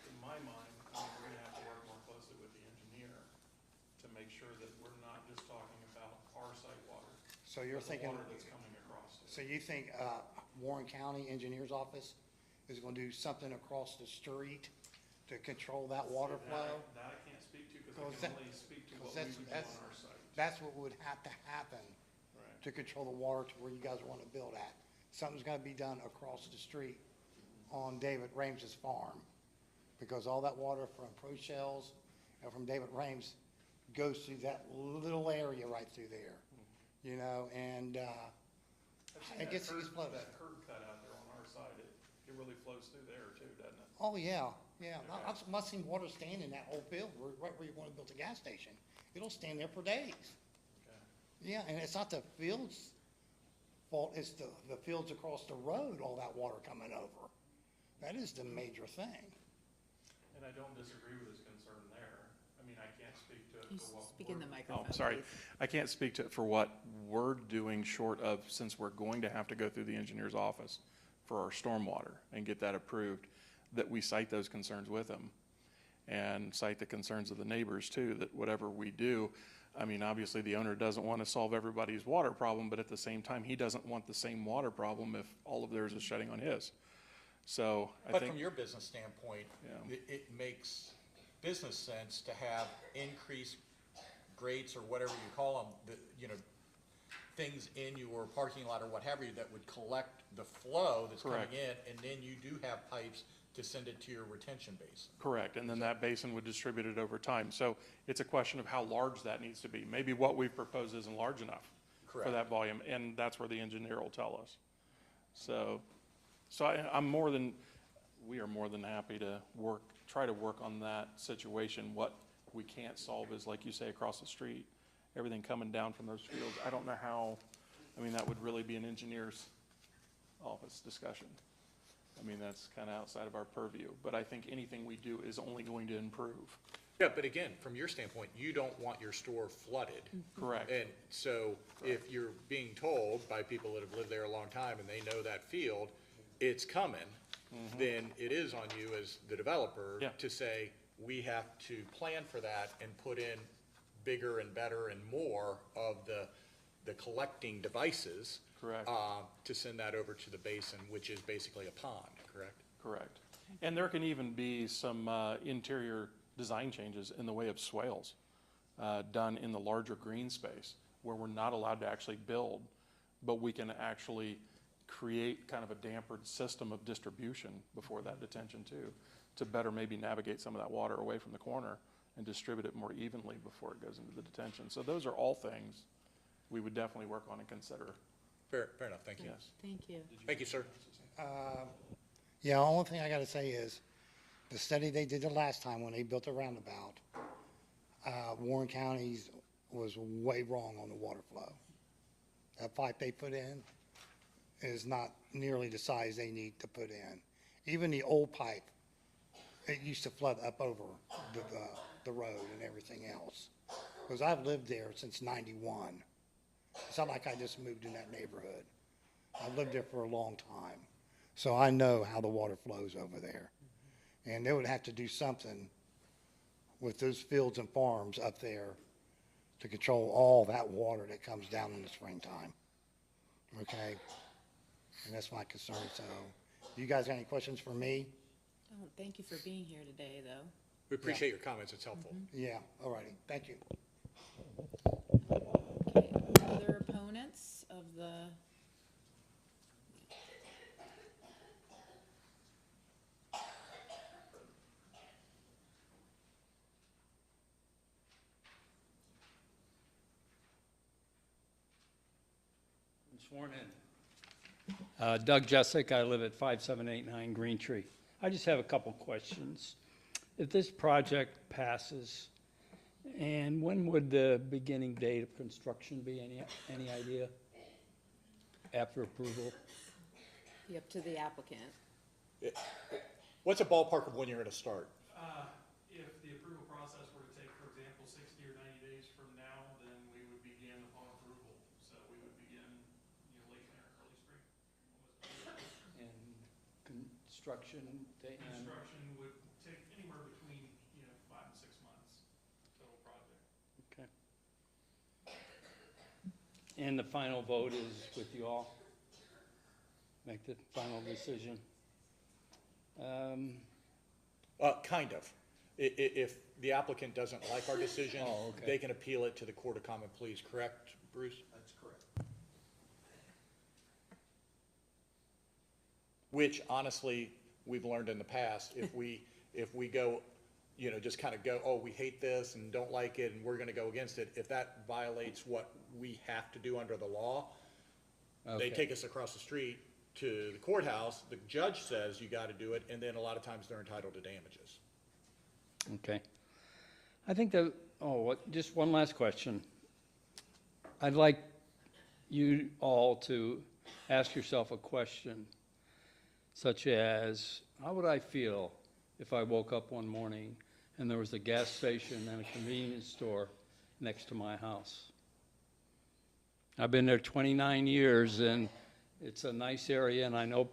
in my mind, I mean, we're gonna have to work more closely with the engineer to make sure that we're not just talking about our site water. So you're but the thinking, water that's coming across. so you think, Warren County Engineer's Office is gonna do something across the street to control that water flow? That I can't speak to, because Because I that- can only speak to because what we that's- would do that's- on our site. That's what would have to happen Right. to control the water to where you guys wanna build at. Something's gotta be done across the street on David Rames's farm. Because all that water from Pro Shells and from David Rames goes through that little area right through there. You know, and, I've seen it that gets curb- flooded. That curb cut out there on our side, it really flows through there too, doesn't it? Oh, yeah, yeah. I've seen water stand in that whole field, right where you want to build a gas station. It'll stand there for days. Okay. Yeah, and it's not the field's fault, it's the fields across the road, all that water coming over. That is the major thing. And I don't disagree with his concern there. I mean, I can't speak to it You for what. speak in the microphone, Oh, sorry. please. I can't speak to it for what we're doing short of, since we're going to have to go through the engineer's office for our stormwater and get that approved, that we cite those concerns with them. And cite the concerns of the neighbors too, that whatever we do, I mean, obviously the owner doesn't want to solve everybody's water problem, but at the same time, he doesn't want the same water problem if all of theirs is shedding on his. So I But think. from your business standpoint, Yeah. it makes business sense to have increased grates or whatever you call them, things in your parking lot or what have you that would collect the flow that's coming Correct. in, and then you do have pipes to send it to your retention basin. Correct, and then that basin would distribute it over time. So it's a question of how large that needs to be. Maybe what we've proposed isn't large enough for Correct. that volume, and that's where the engineer will tell us. So we are more than happy to try to work on that situation. What we can't solve is, like you say, across the street, everything coming down from those fields. I don't know how, I mean, that would really be an engineer's office discussion. I mean, that's kind of outside of our purview, but I think anything we do is only going to improve. Yeah, but again, from your standpoint, you don't want your store flooded. Correct. And so if you're being told by people that have lived there a long time and they know that field, it's coming, then it is on you as the developer Yeah. to say, we have to plan for that and put in bigger and better and more of the collecting devices. Correct. To send that over to the basin, which is basically a pond, correct? Correct. And there can even be some interior design changes in the way of swales done in the larger green space where we're not allowed to actually build, but we can actually create kind of a dampered system of distribution before that detention too, to better maybe navigate some of that water away from the corner and distribute it more evenly before it goes into the detention. So those are all things we would definitely work on and consider. Fair enough, thank you. Yes. Thank you. Thank you, sir. Yeah, the only thing I gotta say is, the study they did the last time when they built a roundabout, Warren County's was way wrong on the water flow. That pipe they put in is not nearly the size they need to put in. Even the old pipe, it used to flood up over the road and everything else. Because I've lived there since '91. It's not like I just moved in that neighborhood. I've lived there for a long time. So I know how the water flows over there. And they would have to do something with those fields and farms up there to control all that water that comes down in the springtime. Okay? And that's my concern, so. You guys got any questions for me? Oh, thank you for being here today, though. We appreciate your comments, it's helpful. Yeah, all righty, thank you. Okay, other opponents of the? I'm sworn in. Doug Jessic, I live at 5789 Green Tree. I just have a couple questions. If this project passes, and when would the beginning date of construction be? Any idea? After approval? Be up to the applicant. What's a ballpark of when you're gonna start? If the approval process were to take, for example, 60 or 90 days from now, then we would begin upon approval. So we would begin, late winter, early spring. And construction, Construction would take anywhere between, 5 and 6 months, total project. okay. And the final vote is with you all? Make the final decision? Kind of. If the applicant doesn't like our decision, Oh, okay. they can appeal it to the Court of Common Pleas, correct, Bruce? That's correct. Which honestly, we've learned in the past, if we go, just kind of go, oh, we hate this and don't like it and we're gonna go against it, if that violates what we have to do under the law, they Okay. take us across the street to the courthouse, the judge says you gotta do it, and then a lot of times they're entitled to damages. Okay. I think just one last question. I'd like you all to ask yourself a question such as, how would I feel if I woke up one morning and there was a gas station and a convenience store next to my house? I've been there 29 years and it's a nice area, and I know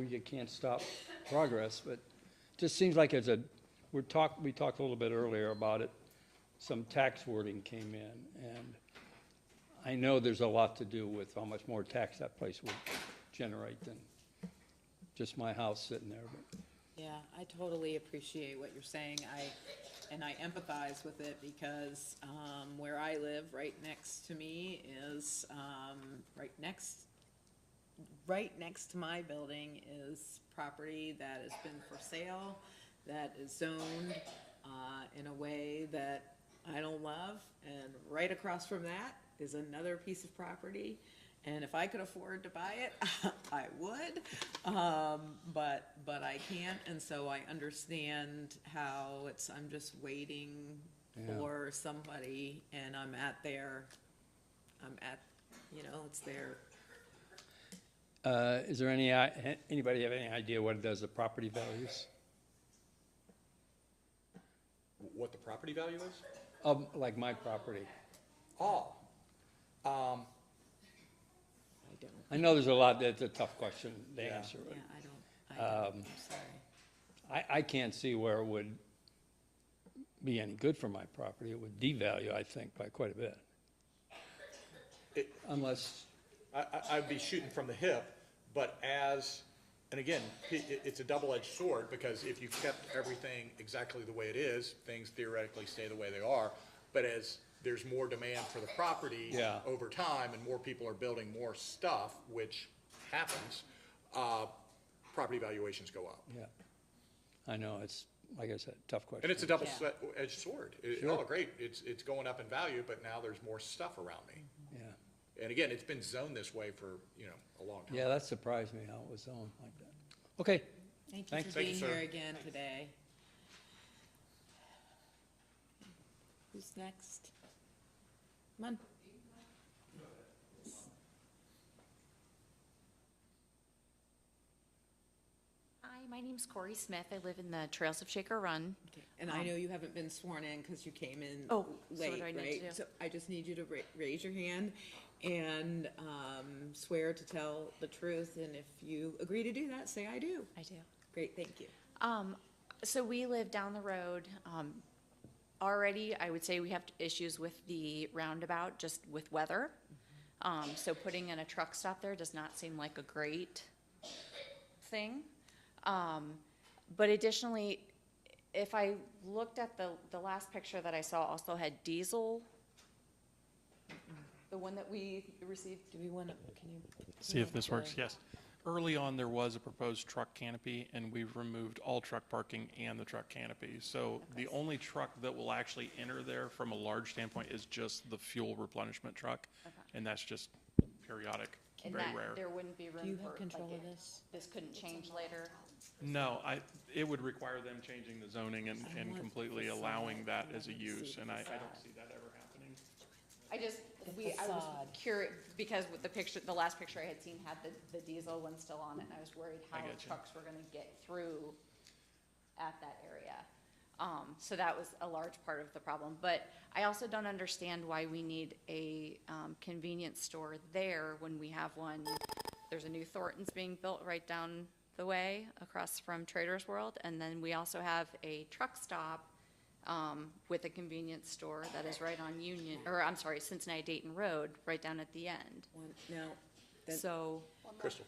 you can't stop progress, but it just seems like we talked a little bit earlier about it, some tax wording came in, and I know there's a lot to do with how much more tax that place would generate than just my house sitting there, but. Yeah, I totally appreciate what you're saying. And I empathize with it because, where I live, right next to me is, right next to my building is property that has been for sale, that is zoned, in a way that I don't love. And right across from that is another piece of property. And if I could afford to buy it, I would, but I can't, and so I understand how I'm just waiting for somebody, and it's there. Is there anybody have any idea what it does to property values? What the property value is? Like my property. I know there's a lot, that's a tough question to answer. Yeah, I don't, I'm sorry. I can't see where it would be any good for my property. It would devalue, I think, by quite a bit. Unless, I'd be shooting from the hip, but and again, it's a double-edged sword, because if you kept everything exactly the way it is, things theoretically stay the way they are, but as there's more demand for the property over time, and more people are building more stuff, which happens, property valuations go up. yeah. I know, it's, like I said, tough question. And it's a double-edged sword. Oh, great, it's going up in value, but now there's more stuff around me. Yeah. And again, it's been zoned this way for, a long time. Yeah, that surprised me how it was zoned like that. Okay. Thank you Thanks. for being Thank you, sir. here again today. Who's next? Come on. Hi, my name's Corey Smith. I live in the Trails of Shaker Run. Okay. And I know you haven't been sworn in because you came in Oh, so late, what do I need to right? do? So I just need you to raise your hand and swear to tell the truth. And if you agree to do that, say I do. I do. Great, thank you. So we live down the road. Already, I would say we have issues with the roundabout, just with weather. So putting in a truck stop there does not seem like a great thing. But additionally, if I looked at the last picture that I saw also had diesel, the one that we received. Do we want to, can you? See if this works, yes. Early on, there was a proposed truck canopy, and we've removed all truck parking and the truck canopy. So the only truck that will actually enter there from a large standpoint is just the fuel replenishment truck. And that's just periodic, And very that rare. there wouldn't be room for. Do you have like, control of this? This couldn't change later. No, it would require them changing the zoning and completely allowing that as a use, and I don't see that ever happening. I was facade. curious, because with the picture, the last picture I had seen had the diesel one still on it, and I was worried how I get you. trucks were gonna get through at that area. So that was a large part of the problem, but I also don't understand why we need a, convenience store there when we have one. There's a new Thornton's being built right down the way across from Trader's World, and then we also have a truck stop, with a convenience store that is right on Union, or I'm sorry, Cincinnati Dayton Road, right down at the end. Now, the- So, Crystal,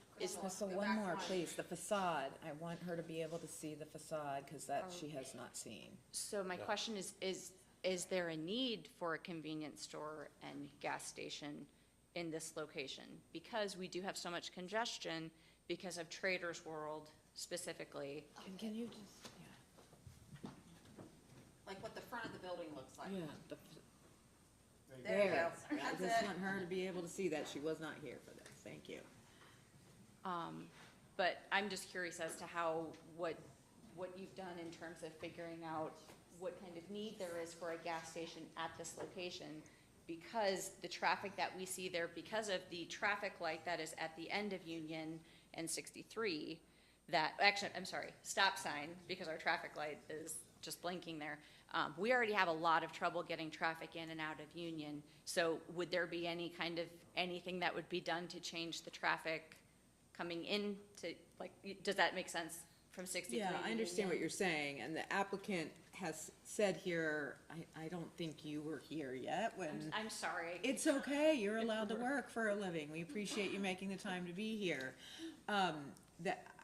so one more, please, the facade. I want her to be able to see the facade, because that she has not seen. so my question is there a need for a convenience store and gas station in this location? Because we do have so much congestion because of Trader's World specifically. Can you just, Like what the front of the building looks like. yeah. There you go. I That's just it. want her to be able to see that. She was not here for this. Thank you. But I'm just curious as to how, what you've done in terms of figuring out what kind of need there is for a gas station at this location, because the traffic that we see there, because of the traffic light that is at the end of Union and 63, that, actually, I'm sorry, stop sign, because our traffic light is just blinking there. We already have a lot of trouble getting traffic in and out of Union, so would there be any kind of, anything that would be done to change the traffic coming in to, like, does that make sense from 63 to Yeah, I understand what Union? you're saying, and the applicant has said here, I don't think you were here yet when. I'm sorry. It's okay, you're allowed to work for a living. We appreciate you making the time to be here.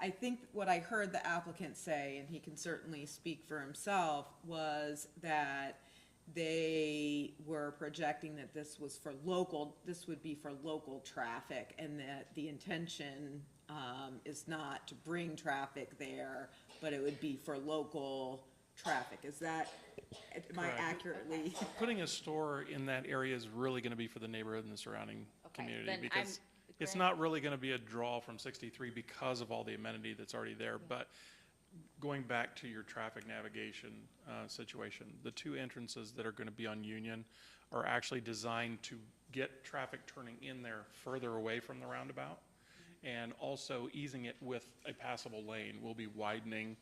I think what I heard the applicant say, and he can certainly speak for himself, was that they were projecting that this was for local, this would be for local traffic, and that the intention is not to bring traffic there, but it would be for local traffic. Is that, am I Correct. accurately? Putting a store in that area is really going to be for the neighborhood and the surrounding Okay, community, then because it's great. not really going to be a draw from 63 because of all the amenity that's already there. But going back to your traffic navigation situation, the two entrances that are going to be on Union are actually designed to get traffic turning in there further away from the roundabout, and also easing it with a passable lane. We'll be widening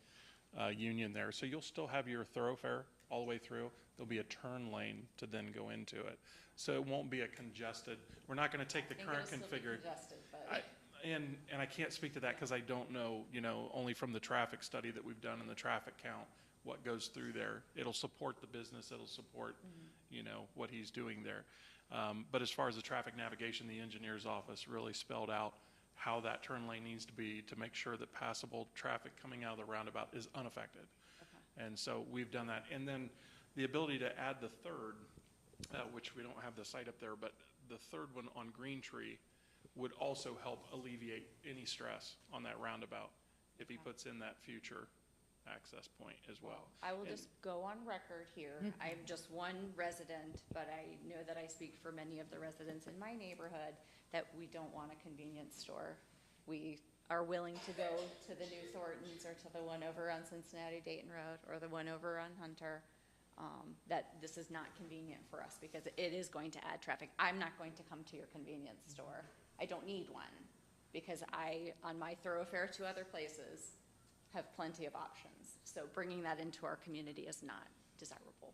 Union there, so you'll still have your thoroughfare all the way through. There'll be a turn lane to then go into it, so it won't be a congested. We're not going to take the I think current it'll still be configured. congested, but- And I can't speak to that because I don't know, only from the traffic study that we've done and the traffic count, what goes through there. It'll support the business, it'll support, what he's doing there. But as far as the traffic navigation, the engineer's office really spelled out how that turn lane needs to be to make sure that passable traffic coming out of the roundabout is unaffected. And so we've done that. And then the ability to add the third, which we don't have the site up there, but the third one on Green Tree would also help alleviate any stress on that roundabout if he puts in that future access point as well. I will And- just go on record here. I'm just one resident, but I know that I speak for many of the residents in my neighborhood that we don't want a convenience store. We are willing to go to the new Thornton's or to the one over on Cincinnati Dayton Road or the one over on Hunter. That this is not convenient for us because it is going to add traffic. I'm not going to come to your convenience store. I don't need one because on my thoroughfare to other places, have plenty of options. So bringing that into our community is not desirable.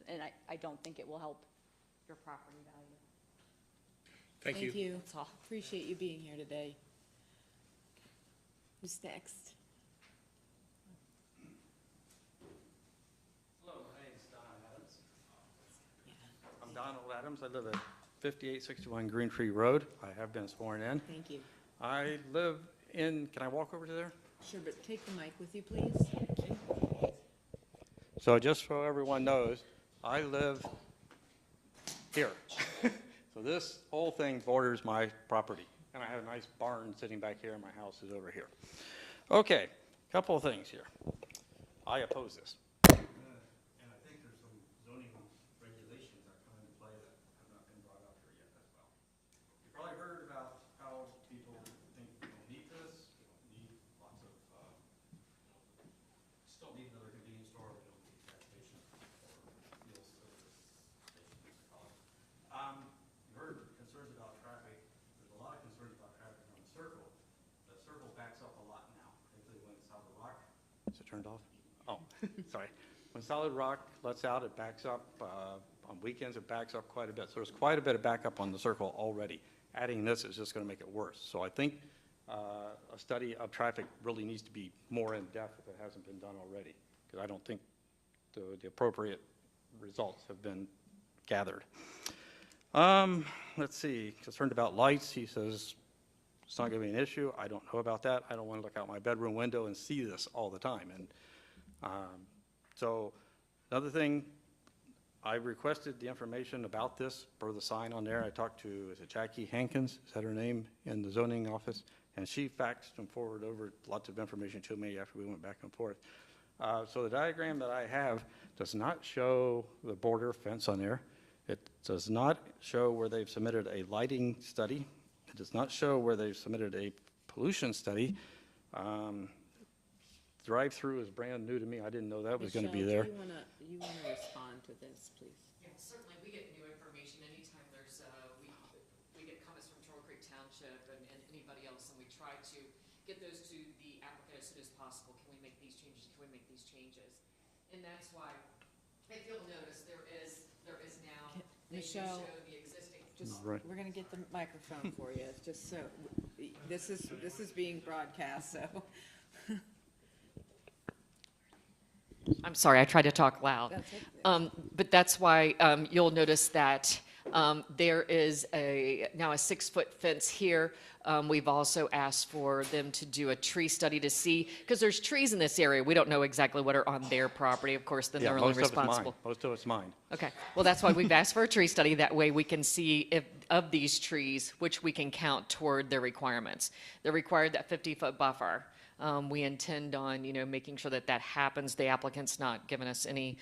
And I don't think it will help your property value. thank you. Thank you. That's all. Appreciate you being here today. Who's next? Hello, my name's Don Adams. I'm Donald Adams. I live at 5861 Green Tree Road. I have been sworn in. Thank you. I live in, can I walk over to there? Sure, but take the mic with you, please. So just so everyone knows, I live here. So this whole thing borders my property. And I have a nice barn sitting back here and my house is over here. Okay, couple of things here. I oppose this. And I think there's some zoning regulations that come into play that have not been brought up here yet as well. You probably heard about how people think we don't need this, we don't need lots of, just don't need another convenience store, we don't need gas station or fuel service station, as they call it. turned off? Oh, sorry. When solid rock lets out, it backs up. On weekends, it backs up quite a bit. So there's quite a bit of backup on the circle already. Adding this is just going to make it worse. So I think a study of traffic really needs to be more in-depth if it hasn't been done already, because I don't think the appropriate results have been gathered. Let's see, concerned about lights. He says it's not going to be an issue. I don't know about that. I don't want to look out my bedroom window and see this all the time. And so another thing, I requested the information about this per the sign on there. I talked to, is it Jackie Hankins? Is that her name in the zoning office? And she faxed and forwarded over lots of information to me after we went back and forth. So the diagram that I have does not show the border fence on there. It does not show where they've submitted a lighting study. It does not show where they've submitted a pollution study. Drive-through is brand new to me. I didn't know that was going to be there. Michelle, do you want to respond to this, please? Yeah, certainly, we get new information anytime there's, we get comments from Turtle Creek Township and anybody else, and we try to get those to the applicant as soon as possible. Can we make these changes? Can we make these changes? And that's why, if you'll notice, there is now, they do Michelle, show the existing. Just, Right. we're gonna get the microphone for you, just so, this is being broadcast, so. I'm sorry, I tried to talk loud. That's okay. But that's why you'll notice that there is now a 6-foot fence here. We've also asked for them to do a tree study to see, because there's trees in this area. We don't know exactly what are on their property. Of course, then Yeah, they're only most of it's mine. responsible. Most of it's mine. Okay, well, that's why we've asked for a tree study. That way we can see if, of these trees, which we can count toward their requirements. They're required that 50-foot buffer. We intend on, making sure that that happens. The applicant's not given us any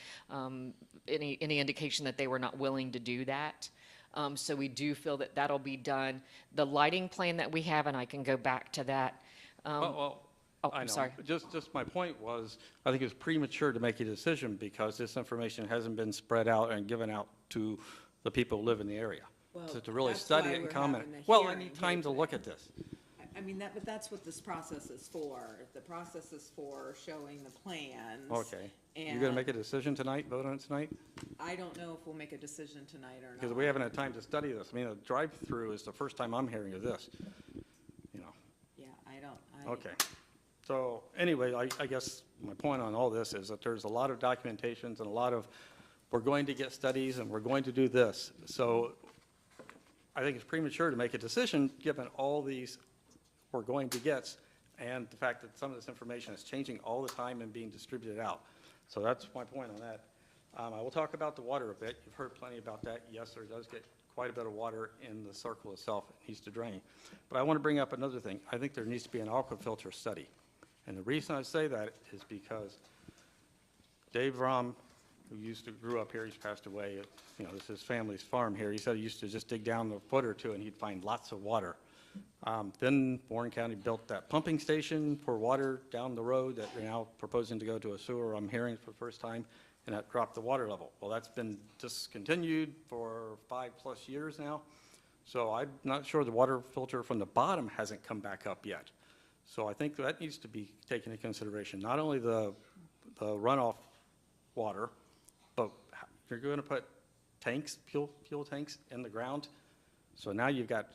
indication that they were not willing to do that. So we do feel that that'll be done. The lighting plan that we have, and I can go back to that. Well, I I'm know. sorry. Just my point was, I think it's premature to make a decision because this information hasn't been spread out and given out to the people who live in the area. Well, To really that's study why it and we're comment. having the Well, I hearing need time here to look at this. I mean, but that's what this process is for. The process is for showing the plans. Okay. You're going And to make a decision tonight, vote on it tonight? I don't know if we'll make a decision tonight or not. Because we haven't had time to study this. I mean, a drive-through is the first time I'm hearing of this, Yeah, I Okay. So anyway, I guess my point on all this is that there's a lot of documentations and a lot of, we're going to get studies and we're going to do this. So I think it's premature to make a decision, given all these we're going to get, and the fact that some of this information is changing all the time and being distributed out. So that's my point on that. I will talk about the water a bit. You've heard plenty about that. Yes, there does get quite a bit of water in the circle itself. It needs to drain. But I want to bring up another thing. I think there needs to be an aquafilter study. And the reason I say that is because Dave Rom, who grew up here, he's passed away. This is his family's farm here. He said he used to just dig down a foot or two and he'd find lots of water. Then Warren County built that pumping station for water down the road that they're now proposing to go to a sewer, I'm hearing for the first time, and that dropped the water level. Well, that's been discontinued for 5+ years now. So I'm not sure the water filter from the bottom hasn't come back up yet. So I think that needs to be taken into consideration, not only the runoff water, but you're going to put tanks, fuel tanks in the ground. So now you've got,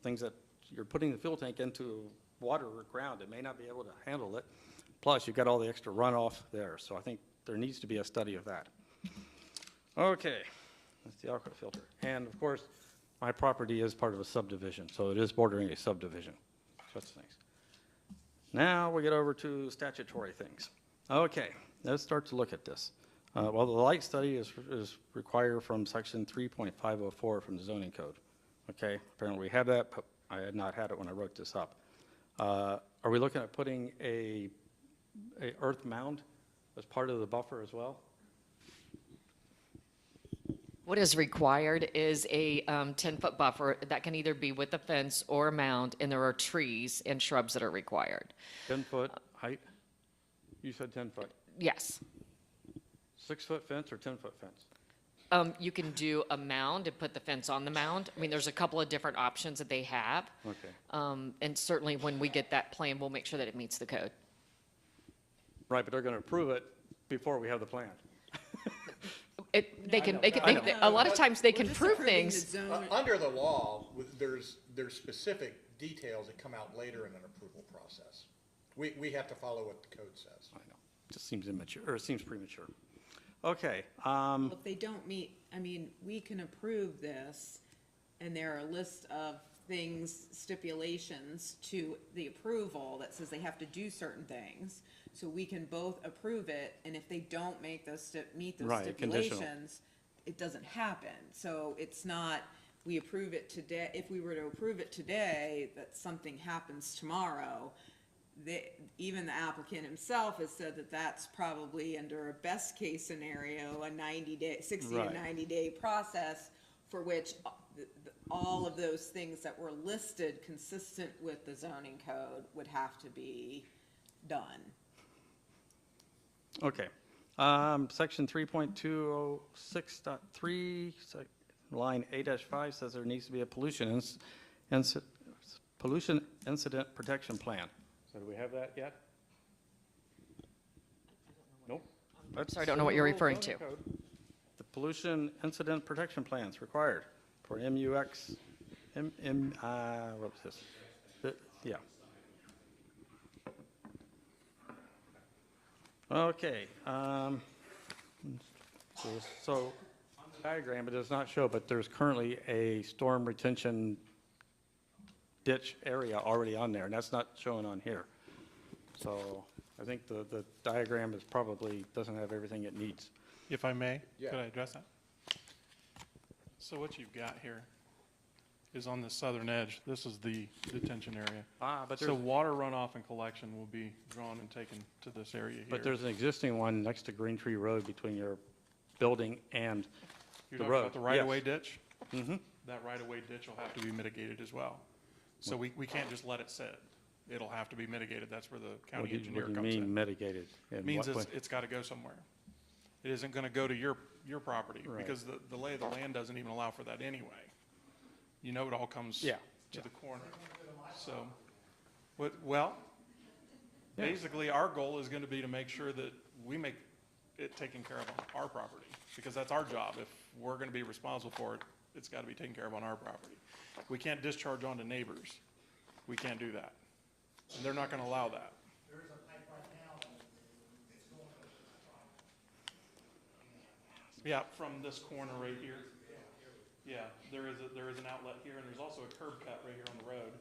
things that you're putting the fuel tank into water or ground. It may not be able to handle it. Plus, you've got all the extra runoff there. So I think there needs to be a study of that. Okay, that's the aqua filter. And of course, my property is part of a subdivision, so it is bordering a subdivision. Such things. Now we get over to statutory things. Okay, let's start to look at this. Well, the light study is required from section 3.504 from the zoning code. Okay, apparently we have that, but I had not had it when I wrote this up. Are we looking at putting a earth mound as part of the buffer as well? What is required is a 10-foot buffer that can either be with a fence or a mound, and there are trees and shrubs that are required. 10-foot height? You said 10 foot. Yes. 6-foot fence or 10-foot fence? You can do a mound and put the fence on the mound. I mean, there's a couple of different options that they have. Okay. And certainly when we get that plan, we'll make sure that it meets the code. Right, but they're going to approve it before we have the plan. They can, a lot of times they can prove things. Under the law, there's specific details that come out later in an approval process. We have to follow what the code says. I know, just seems immature, or it seems premature. Okay, Well, if they don't meet, I mean, we can approve this, and there are a list of things, stipulations to the approval that says they have to do certain things. So we can both approve it, and if they don't make those, meet those Right, conditional. stipulations, it doesn't happen. So it's not, we approve it today, if we were to approve it today, that something happens tomorrow, even the applicant himself has said that that's probably under a best-case scenario, a 90-day, 60 to Right. 90-day process for which all of those things that were listed consistent with the zoning code would have to be done. okay. Section 3.206.3, line A-5 says there needs to be a pollution incident protection plan. So do we have that yet? Nope. Sorry, I don't know what you're referring to. The pollution incident protection plans required for MUX, what was this? Yeah. Okay. So on the diagram, it does not show, but there's currently a storm retention ditch area already on there, and that's not shown on here. So I think the diagram is probably, doesn't have everything it needs. If I may, Yeah. could I address that? So what you've got here is on the southern edge, this is the detention area. But So there's, water runoff and collection will be drawn and taken to this area here. but there's an existing one next to Green Tree Road between your building and You're the talking road. about the right-of-way Yes. ditch? Mm-hmm. That right-of-way ditch will have to be mitigated as well. So we can't just let it sit. It'll have to be mitigated. That's where the county engineer What do comes you mean in. mitigated? In Means what way? it's got to go somewhere. It isn't going to go to your property Right. because the lay of the land doesn't even allow for that anyway. You know, it all comes Yeah, to yeah. the corner. So, well, Yeah. basically, our goal is going to be to make sure that we make it taken care of on our property, because that's our job. If we're going to be responsible for it, it's got to be taken care of on our property. We can't discharge onto neighbors. We can't do that. And they're not going to allow that. Yeah, from this corner right here. Yeah, there is an outlet here, and there's also a curb cut right here on the road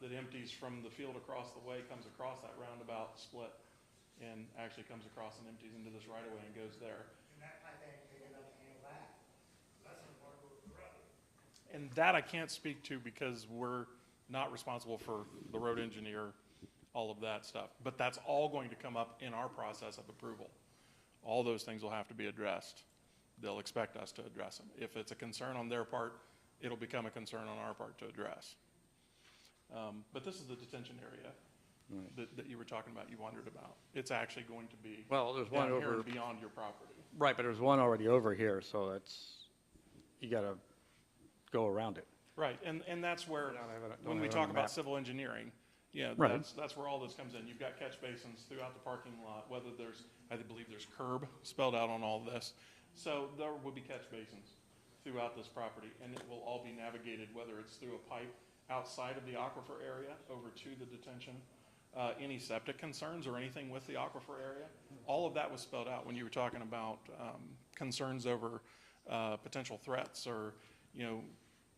that empties from the field across the way, comes across that roundabout split, and actually comes across and empties into this right of way and goes there. And that I can't speak to because we're not responsible for the road engineer, all of that stuff. But that's all going to come up in our process of approval. All those things will have to be addressed. They'll expect us to address them. If it's a concern on their part, it'll become a concern on our part to address. But this is the detention area that you were talking about, you wondered about. It's actually going to be Well, there's one down here over, and beyond your property. right, but there's one already over here, so that's, you got to go around it. Right, and that's where, Don't have it- when don't we have it talk on the about map. civil engineering, yeah, Right. that's where all this comes in. You've got catch basins throughout the parking lot, whether there's, I believe there's curb spelled out on all this. So there will be catch basins throughout this property, and it will all be navigated, whether it's through a pipe outside of the aquifer area over to the detention. Any septic concerns or anything with the aquifer area, all of that was spelled out when you were talking about concerns over potential threats or,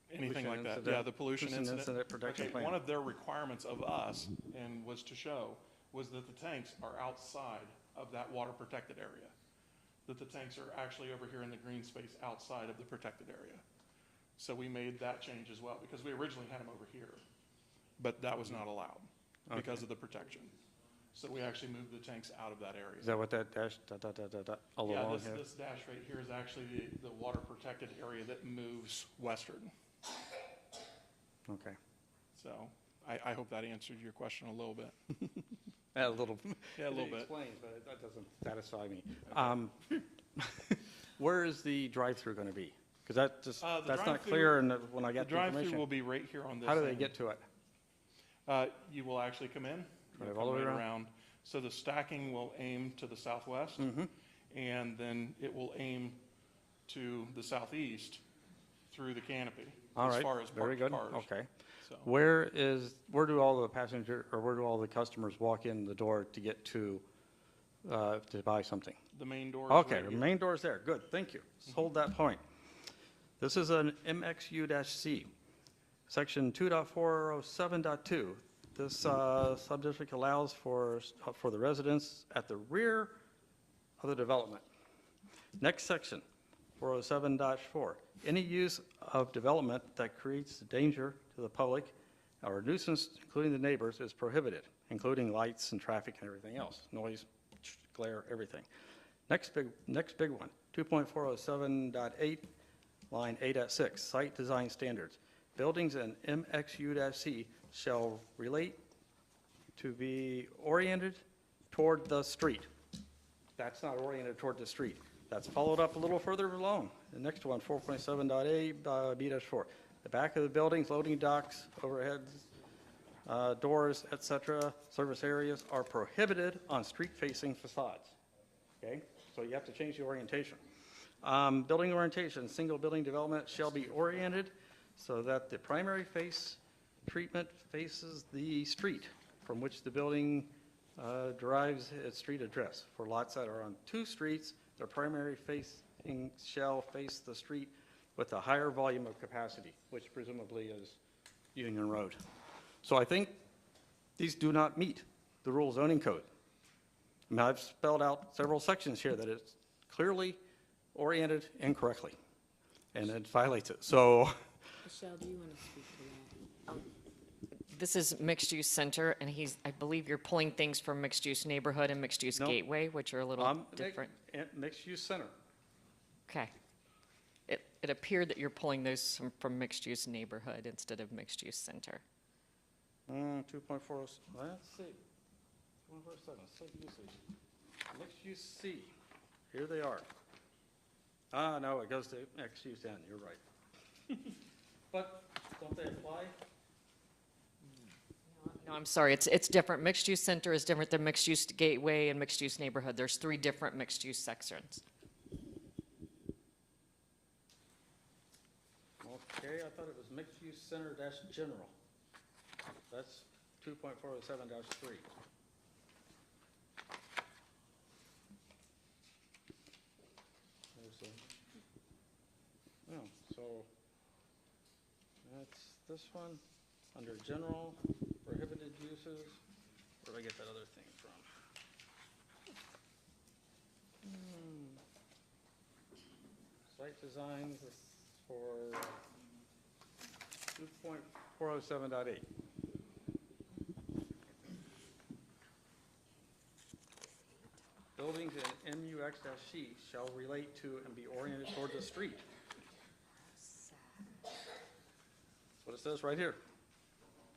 anything Pollution like that. incident- Yeah, the pollution incident. protection Okay, plan. one of their requirements of us, and was to show, was that the tanks are outside of that water protected area. That the tanks are actually over here in the green space outside of the protected area. So we made that change as well, because we originally had them over here, but that was not allowed because of the protection. So we actually moved the tanks out of that area. Is that what that dash, all Yeah, along here? this dash right here is actually the water protected area that moves westward. Okay. So I hope that answered your question a little bit. A little. Yeah, a little It bit. explains, but that doesn't satisfy me. Where is the drive-through going to be? Because that's not drive-through- clear when I The got the drive-through information. will be right here on this How do they end. get to it? You will actually come in, you'll Drive come all the way right around? around. So the stacking will aim to the southwest, and then it will aim to the southeast through the canopy. All as right, far as very parked good, cars. okay. So- Where do all the passenger, or where do all the customers walk in the door to get to buy something? The main door is Okay, right the here. main door's there, good, thank you. Let's hold that point. This is an MXU-C, section 2.407.2. This subdistrict allows for the residents at the rear of the development. Next section, 407-4. Any use of development that creates danger to the public or nuisance, including the neighbors, is prohibited, including lights and traffic and everything else, noise, glare, everything. Next big one, 2.407.8, line 8 at 6, site design standards. Buildings in MXU-C shall relate to be oriented toward the street. That's not oriented toward the street. That's followed up a little further along. The next one, 4.7.A, B-4. The back of the buildings, loading docks, overheads, doors, et cetera, service areas are prohibited on street-facing facades. Okay, so you have to change the orientation. Building orientation, single building development shall be oriented so that the primary face treatment faces the street from which the building derives its street address. For lots that are on two streets, their primary facing shall face the street with a higher volume of capacity, which presumably is Union Road. So I think these do not meet the rural zoning code. I mean, I've spelled out several sections here that it's clearly oriented incorrectly, and it violates it. So, Michelle, do you want to speak to that? This is mixed-use center, and I believe you're pulling things from mixed-use neighborhood and mixed-use No. gateway, which are a little different. Mixed-use center. Okay. It appeared that you're pulling those from mixed-use neighborhood instead of mixed-use center. 2.4, let's see. 2.47, site usage. Mixed-use C, here they are. No, it goes to mixed-use N, you're right. But don't they apply? No, I'm sorry, it's different. Mixed-use center is different than mixed-use gateway and mixed-use neighborhood. There's 3 different mixed-use sections. Okay, I thought it was mixed-use center dash general. That's 2.407 dash 3. There's a, oh, so that's this one, under general, prohibited uses. Where did I get that other thing from? Site designs for 2.407.8. Buildings in MUX-C shall relate to and be oriented toward the street. That's what it says right here.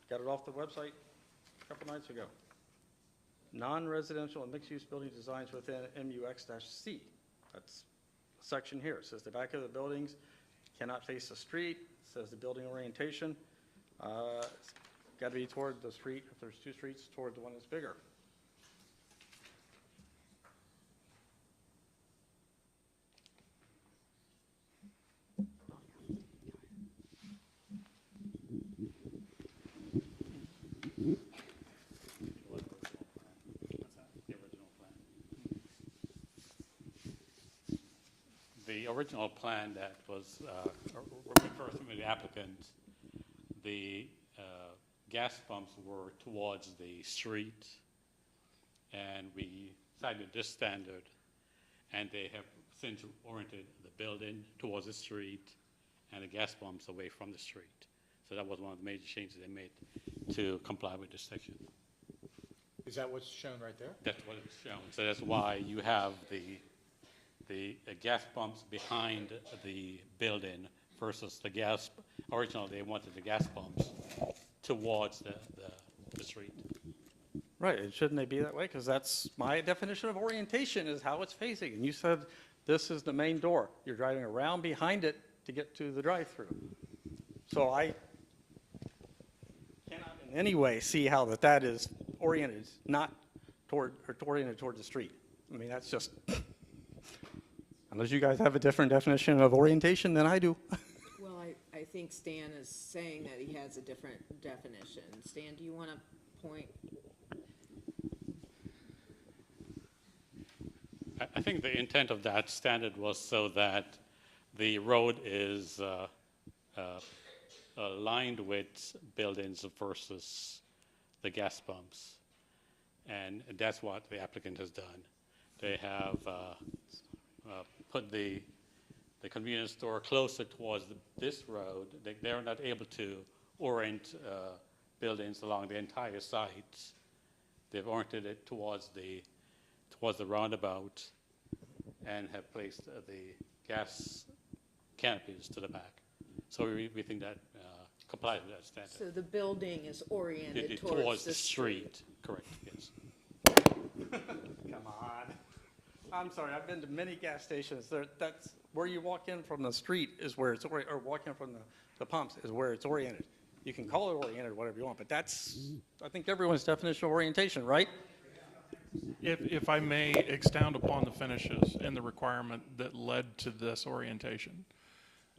Got it off the website a couple nights ago. Non-residential and mixed-use building designs within MUX-C. That's a section here. It says the back of the buildings cannot face the street. It says the building orientation. It's got to be toward the street. If there's 2 streets, toward the one that's bigger. The original plan that was referred to the applicant, the gas pumps were towards the street, and we cited this standard, and they have since oriented the building towards the street and the gas pumps away from the street. So that was one of the major changes they made to comply with this section. Is that what's shown right there? That's what it's shown. So that's why you have the gas pumps behind the building versus the gas, originally they wanted the gas pumps towards the street. Right, and shouldn't they be that way? Because that's my definition of orientation, is how it's facing. And you said this is the main door. You're driving around behind it to get to the drive-through. So I cannot in any way see how that is oriented, not oriented toward the street. I mean, that's just, unless you guys have a different definition of orientation than I do. Well, I think Stan is saying that he has a different definition. Stan, do you want to point? I think the intent of that standard was so that the road is aligned with buildings versus the gas pumps. And that's what the applicant has done. They have put the convenience store closer towards this road. They're not able to orient buildings along the entire site. They've oriented it towards the roundabout and have placed the gas canopies to the back. So we think that complies with that standard. So the building is oriented Towards the street, correct, yes. Come on. I'm sorry, I've been to many gas stations. That's where you walk in from the street is where it's oriented, or walk in from the pumps is where it's oriented. You can call it oriented, whatever you want, but that's, I think, everyone's definition of orientation, right? If I may expound upon the finishes and the requirement that led to this orientation.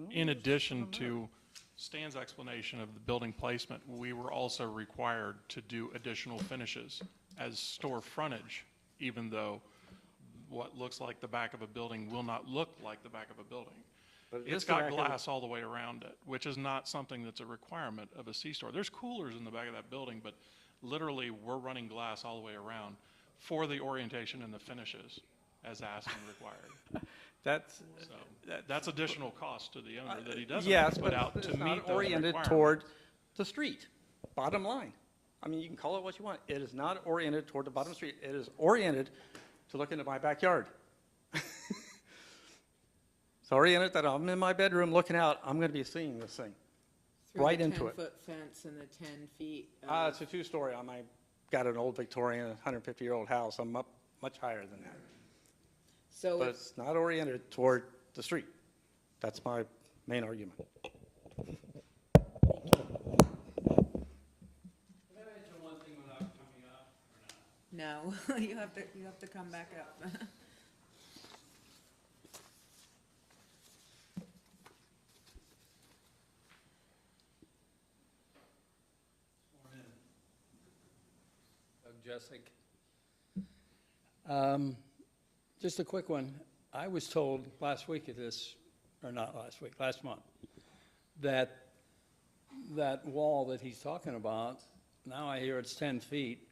In addition to Stan's explanation of the building placement, we were also required to do additional finishes as store frontage, even though what looks like the back of a building will not look like the back of a building. But It's this got back of- glass all the way around it, which is not something that's a requirement of a C-store. There's coolers in the back of that building, but literally, we're running glass all the way around for the orientation and the finishes as asked and required. That's, So that's additional cost to the owner that he doesn't yes, have to put but out it's to not meet those oriented requirements. toward the street, bottom line. I mean, you can call it what you want. It is not oriented toward the bottom street. It is oriented to look into my backyard. It's oriented that I'm in my bedroom looking out, I'm going to be seeing this thing right into it. Through the 10-foot fence and the 10 feet. It's a two-story. I got an old Victorian, 150-year-old house. I'm up much higher than that. So But it's, it's not oriented toward the street. That's my main argument. Can I mention one thing without coming up or not? no, you have to come back up. Doug Jessic. Just a quick one. I was told last week at this, or not last week, last month, that that wall that he's talking about, now I hear it's 10 feet.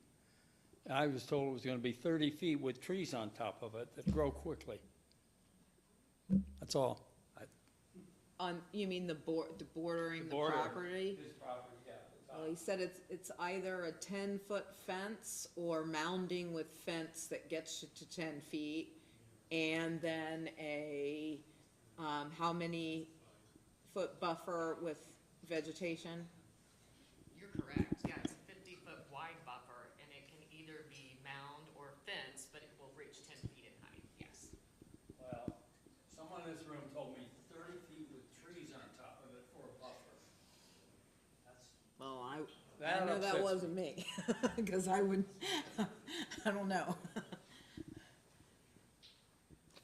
I was told it was going to be 30 feet with trees on top of it that grow quickly. That's all. You mean the bordering the border. property? His property, yeah. Well, he said it's either a 10-foot fence or mounding with fence that gets you to 10 feet, and then a, how many foot buffer with vegetation? You're correct, yeah, it's a 50-foot wide buffer, and it can either be mound or fence, but it will reach 10 feet in height, yes. Well, someone in this room told me 30 feet with trees on top of it for a buffer. Well, I That know that upsets wasn't me, because I would, I don't know.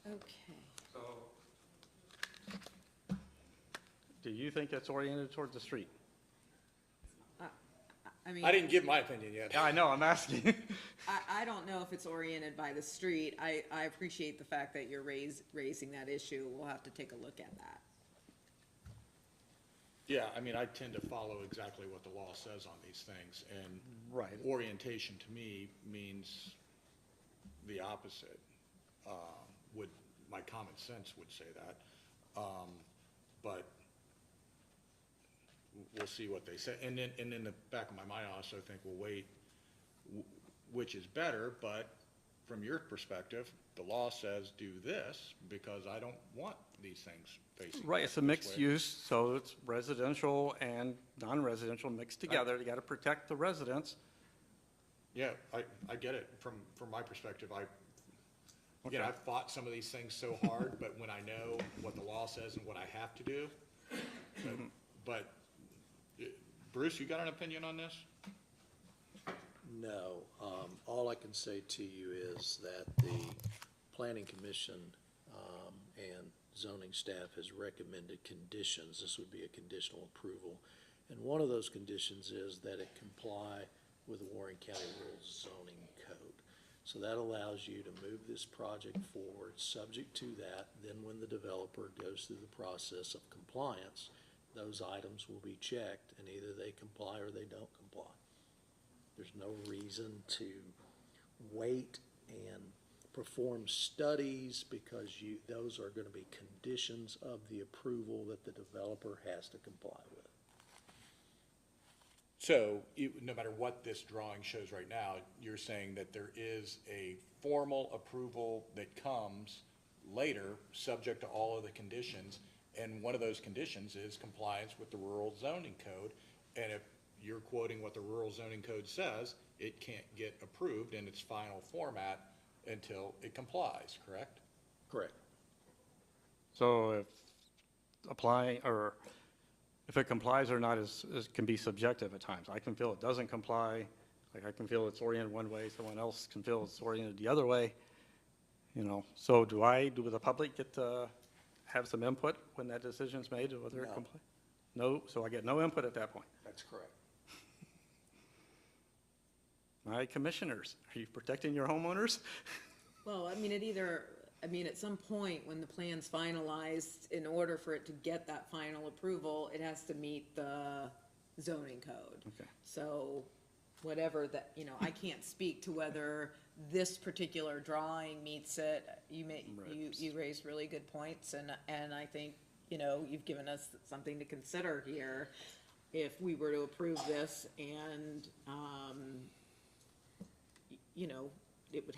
Okay. So, do you think it's oriented toward the street? I mean, I didn't give my opinion yet. Yeah, I know, I'm asking. I don't know if it's oriented by the street. I appreciate the fact that you're raising that issue. We'll have to take a look at that. Yeah, I mean, I tend to follow exactly what the law says on these things, and Right. orientation to me means the opposite. My common sense would say that. But we'll see what they say. And then, in the back of my mind, I also think, well, wait, which is better? But from your perspective, the law says do this because I don't want these things facing. Right, it's a this mixed way. use, so it's residential and non-residential mixed together. You got to protect the residents. Yeah, I get it. From my perspective, again, I've fought some of these things so hard, but when I know what the law says and what I have to do, but Bruce, you got an opinion on this? No. All I can say to you is that the Planning Commission and zoning staff has recommended conditions. This would be a conditional approval. And one of those conditions is that it comply with the Warren County Rules Zoning Code. So that allows you to move this project forward, subject to that. Then when the developer goes through the process of compliance, those items will be checked, and either they comply or they don't comply. There's no reason to wait and perform studies because those are going to be conditions of the approval that the developer has to comply with. So, no matter what this drawing shows right now, you're saying that there is a formal approval that comes later, subject to all of the conditions, and one of those conditions is compliance with the rural zoning code, and if you're quoting what the rural zoning code says, it can't get approved in its final format until it complies, correct? Correct. So if if it complies or not can be subjective at times. I can feel it doesn't comply, like I can feel it's oriented one way, someone else can feel it's oriented the other way, So do the public get to have some input when that decision's made, whether it No. complies? No, so I get no input at that point. That's correct. My commissioners, are you protecting your homeowners? Well, at some point, when the plan's finalized, in order for it to get that final approval, it has to meet the zoning code. Okay. So whatever that, I can't speak to whether this particular drawing meets it. You raised really good points, and I think, you've given us something to consider here. If we were to approve this and, it would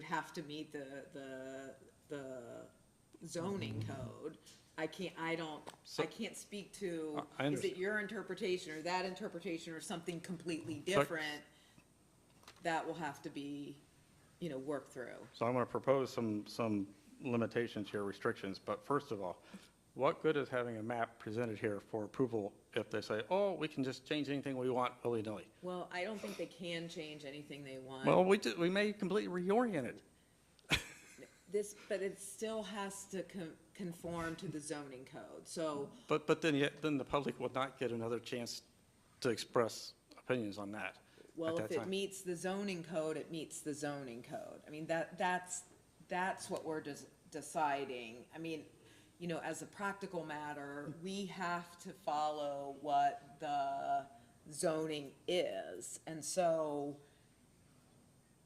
have to meet the zoning code. I can't speak to, I is it your interpretation or that interpretation or something completely different? That will have to be, worked through. So I'm going to propose some limitations here, restrictions, but first of all, what good is having a map presented here for approval if they say, oh, we can just change anything we want willy-nilly? Well, I don't think they can change anything they want. Well, we may completely reorient it. But it still has to conform to the zoning code, so. But then the public will not get another chance to express opinions on that. Well, at if that it time. meets the zoning code, it meets the zoning code. I mean, that's what we're deciding. I mean, as a practical matter, we have to follow what the zoning is. And so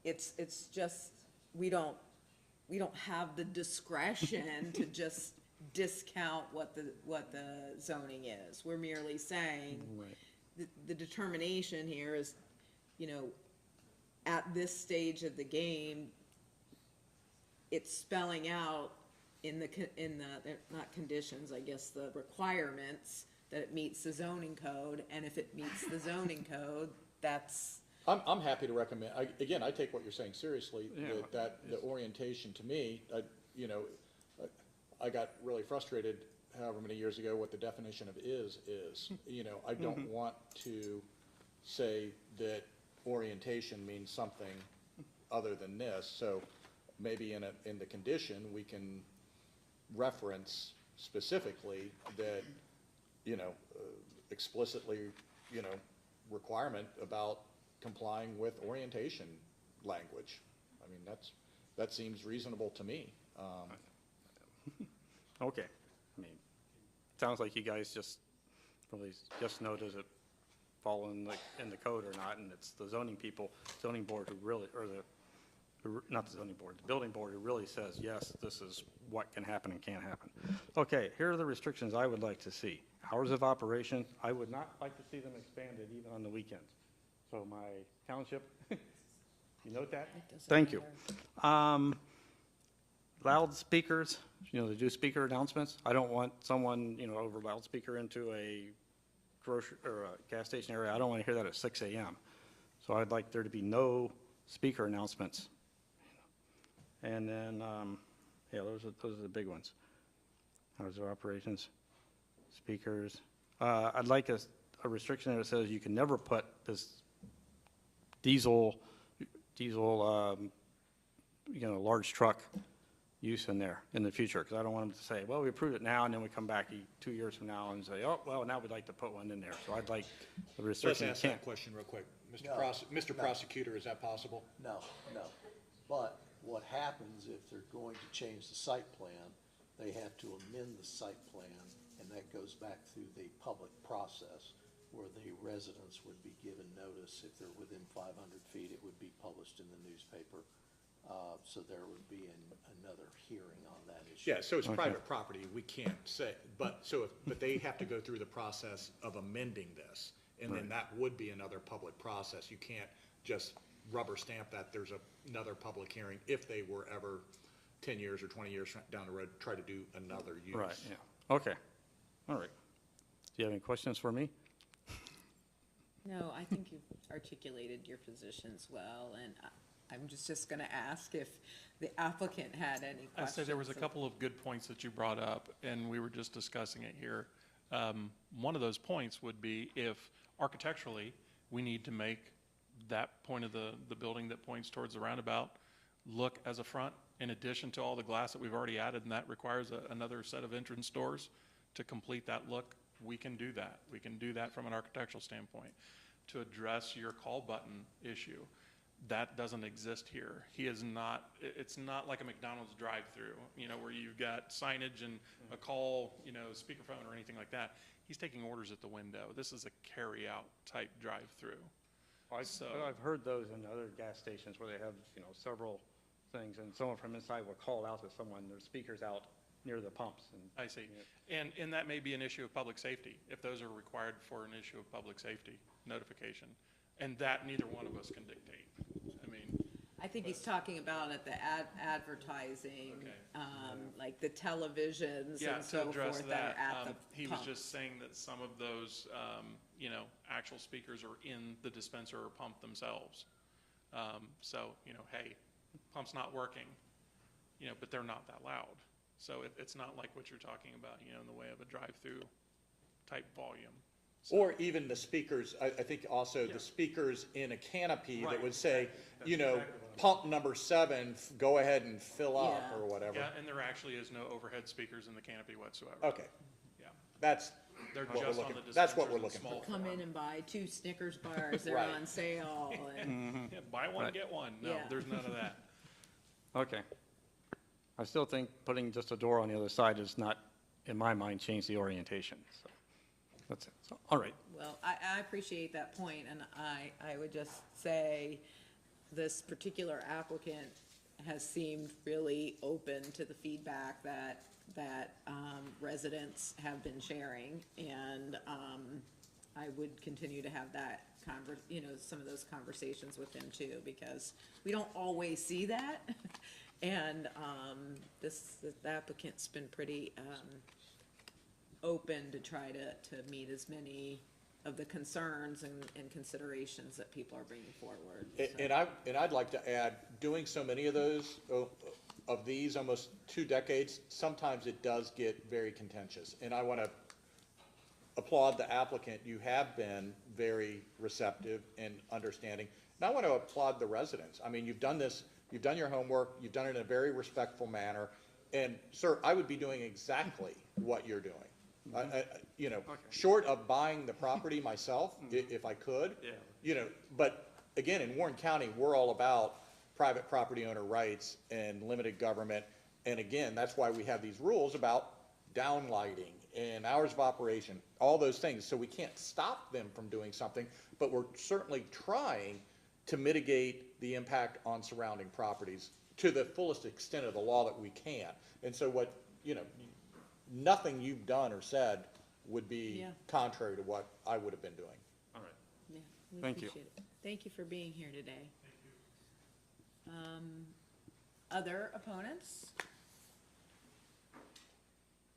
it's just, we don't have the discretion to just discount what the zoning is. We're merely saying the determination here is, at this stage of the game, it's spelling out in the not conditions, I guess, the requirements that it meets the zoning code, and if it meets the zoning code, that's. I'm happy to recommend, again, I take what you're saying seriously, that the orientation to me, I got really frustrated however many years ago what the definition of is. I don't want to say that orientation means something other than this, so maybe in the condition, we can reference specifically that, explicitly, requirement about complying with orientation language. I mean, that seems reasonable to me. Okay. I mean, sounds like you guys just really just know does it fall in the code or not, and it's the zoning board who really, not the zoning board, the building board who really says, yes, this is what can happen and can't happen. Okay, here are the restrictions I would like to see. Hours of operation, I would not like to see them expanded even on the weekends. So my township, you note that? Thank you. Loudspeakers, they do speaker announcements. I don't want someone, over loudspeaker into a grocery or a gas station area. I don't want to hear that at 6 a.m. So I'd like there to be no speaker announcements. And then, those are the big ones. Hours of operations, speakers. I'd like a restriction that says you can never put this diesel, large truck use in there in the future, because I don't want them to say, well, we approved it now, and then we come back 2 years from now and say, oh, well, now we'd like to put one in there. So I'd like the Let's restriction. ask that question real quick. Mr. Prosecutor, is that possible? No, no. But what happens if they're going to change the site plan, they have to amend the site plan, and that goes back through the public process where the residents would be given notice. If they're within 500 feet, it would be published in the newspaper. So there would be another hearing on that issue. Yeah, so it's private property, we can't say, but they have to go through the process of amending this, and then that would be another public process. You can't just rubber stamp that there's another public hearing if they were ever 10 years or 20 years down the road, try to do another use. Right, yeah. Okay. All right. Do you have any questions for me? No, I think you've articulated your positions well, and I'm just going to ask if the applicant had any questions. I'd say there was a couple of good points that you brought up, and we were just discussing it here. One of those points would be if architecturally, we need to make that point of the building that points towards the roundabout look as a front, in addition to all the glass that we've already added, and that requires another set of entrance doors to complete that look. We can do that. We can do that from an architectural standpoint. To address your call button issue, that doesn't exist here. It's not like a McDonald's drive-through, where you've got signage and a call, speakerphone or anything like that. He's taking orders at the window. This is a carry-out type drive-through. I've heard those in other gas stations where they have, several things, and someone from inside will call out to someone, their speaker's out near the pumps. I see. And that may be an issue of public safety, if those are required for an issue of public safety notification. And that neither one of us can dictate. I think he's talking about at the advertising, like the televisions Yeah, and to so address forth that are at the he was pumps. just saying that some of those, actual speakers are in the dispenser or pump themselves. So, hey, pump's not working, but they're not that loud. So it's not like what you're talking about, in the way of a drive-through type volume. Or even the speakers, I think also the speakers in a canopy that would say, pump number 7, go ahead and fill up or whatever. Yeah, and there actually is no overhead speakers in the canopy whatsoever. Okay. Yeah. That's They're what we're just on looking, the that's what we're dispensers looking in for. small Come in and buy 2 Snickers bars, they're Right. on sale. And Yeah, buy one, get one. No, Yeah. there's none of that. Okay. I still think putting just a door on the other side does not, in my mind, change the orientation. So that's it. So, all right. Well, I appreciate that point, and I would just say this particular applicant has seemed really open to the feedback that residents have been sharing, and I would continue to have that some of those conversations with him too, because we don't always see that. And the applicant's been pretty open to try to meet as many of the concerns and considerations that people are bringing forward. And I'd like to add, doing so many of those, of these, almost 2 decades, sometimes it does get very contentious. And I want to applaud the applicant. You have been very receptive and understanding. And I want to applaud the residents. I mean, you've done this, you've done your homework, you've done it in a very respectful manner. And sir, I would be doing exactly what you're doing. Short of buying the property myself, if I could, but again, in Warren County, we're all about private property owner rights and limited government. And again, that's why we have these rules about downlighting and hours of operation, all those things. So we can't stop them from doing something, but we're certainly trying to mitigate the impact on surrounding properties to the fullest extent of the law that we can. And so nothing you've done or said would be contrary to what I would have been doing. All right. Yeah, we Thank you. appreciate it. Thank you for being here today. Other opponents?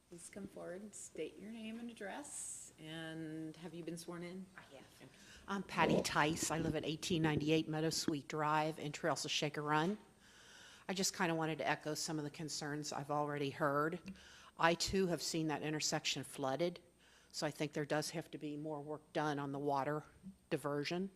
Please come forward and state your name and address, and have you been sworn in? I'm Patty Tice. I live at 1898 Meadow Sweet Drive in Trails of Shaker Run. I just kind of wanted to echo some of the concerns I've already heard. I too have seen that intersection flooded, so I think there does have to be more work done on the water diversion.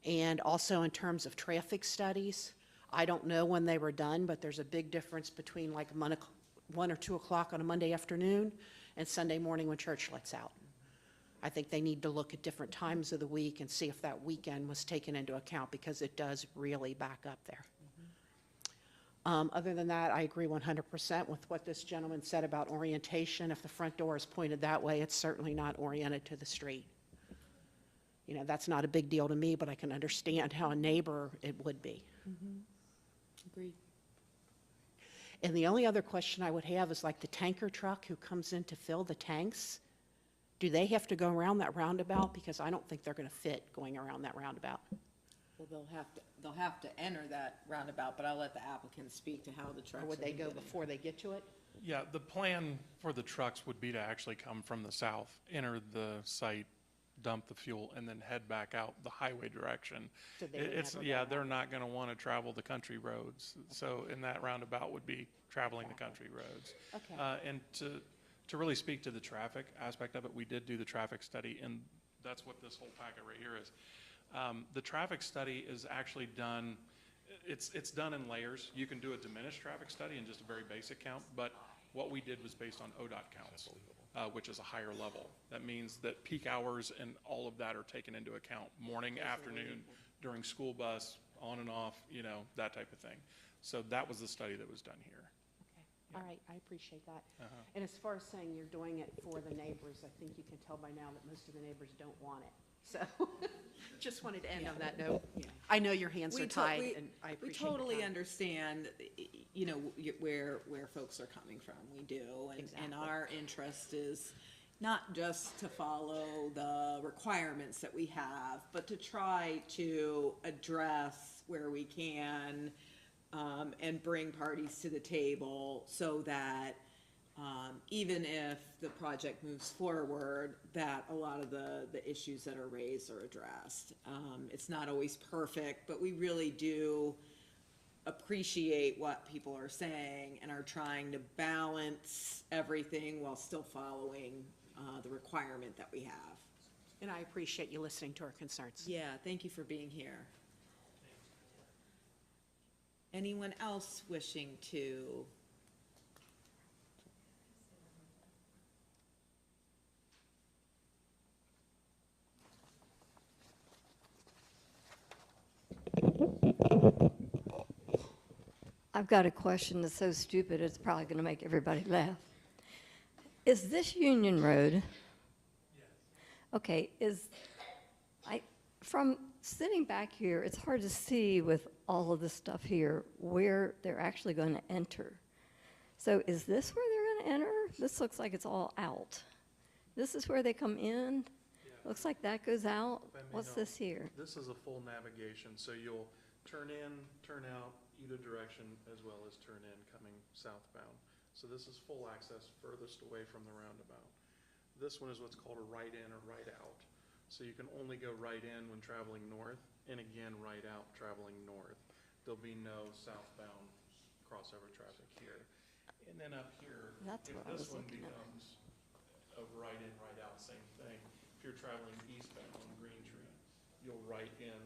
And also in terms of traffic studies, I don't know when they were done, but there's a big difference between like 1 or 2 o'clock on a Monday afternoon and Sunday morning when church lets out. I think they need to look at different times of the week and see if that weekend was taken into account, because it does really back up there. Other than that, I agree 100% with what this gentleman said about orientation. If the front door is pointed that way, it's certainly not oriented to the street. You know, that's not a big deal to me, but I can understand how a neighbor it would be. Agreed. And the only other question I would have is like the tanker truck who comes in to fill the tanks, do they have to go around that roundabout? Because I don't think they're going to fit going around that roundabout. Well, they'll have to enter that roundabout, but I'll let the applicant speak to how the trucks. Or would will they be go getting- before they get to it? Yeah, the plan for the trucks would be to actually come from the south, enter the site, dump the fuel, and then head back out the highway direction. So they would It's, never go yeah, around. they're not gonna wanna travel the country roads. So in that roundabout would be traveling the country roads. Okay. And to really speak to the traffic aspect of it, we did do the traffic study, and that's what this whole packet right here is. The traffic study is actually done, it's done in layers. You can do a diminished traffic study and just a very basic count, but what we did was based on ODOT counts, which is a higher level. That means that peak hours and all of that are taken into account, morning, afternoon, during school bus, on and off, you know, that type of thing. So that was the study that was done here. All right, I appreciate that. Uh-huh. And as far as saying you're doing it for the neighbors, I think you can tell by now that most of the neighbors don't want it. So, just wanted to end on that note. I know your hands are tied, and I appreciate We the totally time. understand, you know, where folks are coming from, we do. And Exactly. our interest is not just to follow the requirements that we have, but to try to address where we can, and bring parties to the table so that, even if the project moves forward, that a lot of the issues that are raised are addressed. It's not always perfect, but we really do appreciate what people are saying and are trying to balance everything while still following the requirement that we have. And I appreciate you listening to our concerns. Yeah, thank you for being here. Anyone else wishing to? I've got a question that's so stupid, it's probably going to make everybody laugh. Is this Union Road? Okay, from sitting back here, it's hard to see with all of this stuff here where they're actually going to enter. So is this where they're going to enter? This looks like it's all out. This is where they come in? Looks like that goes out. What's this here? This is a full navigation, so you'll turn in, turn out, either direction, as well as turn in coming southbound. So this is full access furthest away from the roundabout. This one is what's called a right in or right out. So you can only go right in when traveling north, and again, right out traveling north. There'll be no southbound crossover traffic here. And then up here, That's if what I this was one looking at. becomes a right in, right out, same thing. If you're traveling eastbound on Green Tree, you'll right in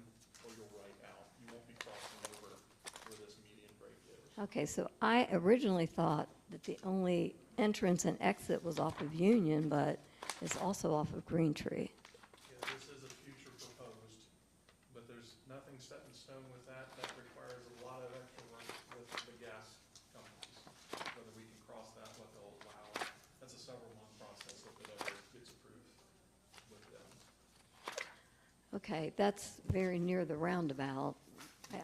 or you'll right out. You won't be crossing over where this median break is. Okay, so I originally thought that the only entrance and exit was off of Union, but it's also off of Green Tree. Yeah, this is a future proposed, but there's nothing set in stone with that. That requires a lot of extra work with the gas companies, whether we can cross that, what they'll allow. That's a several-month process if it ever gets approved with them. Okay, that's very near the roundabout.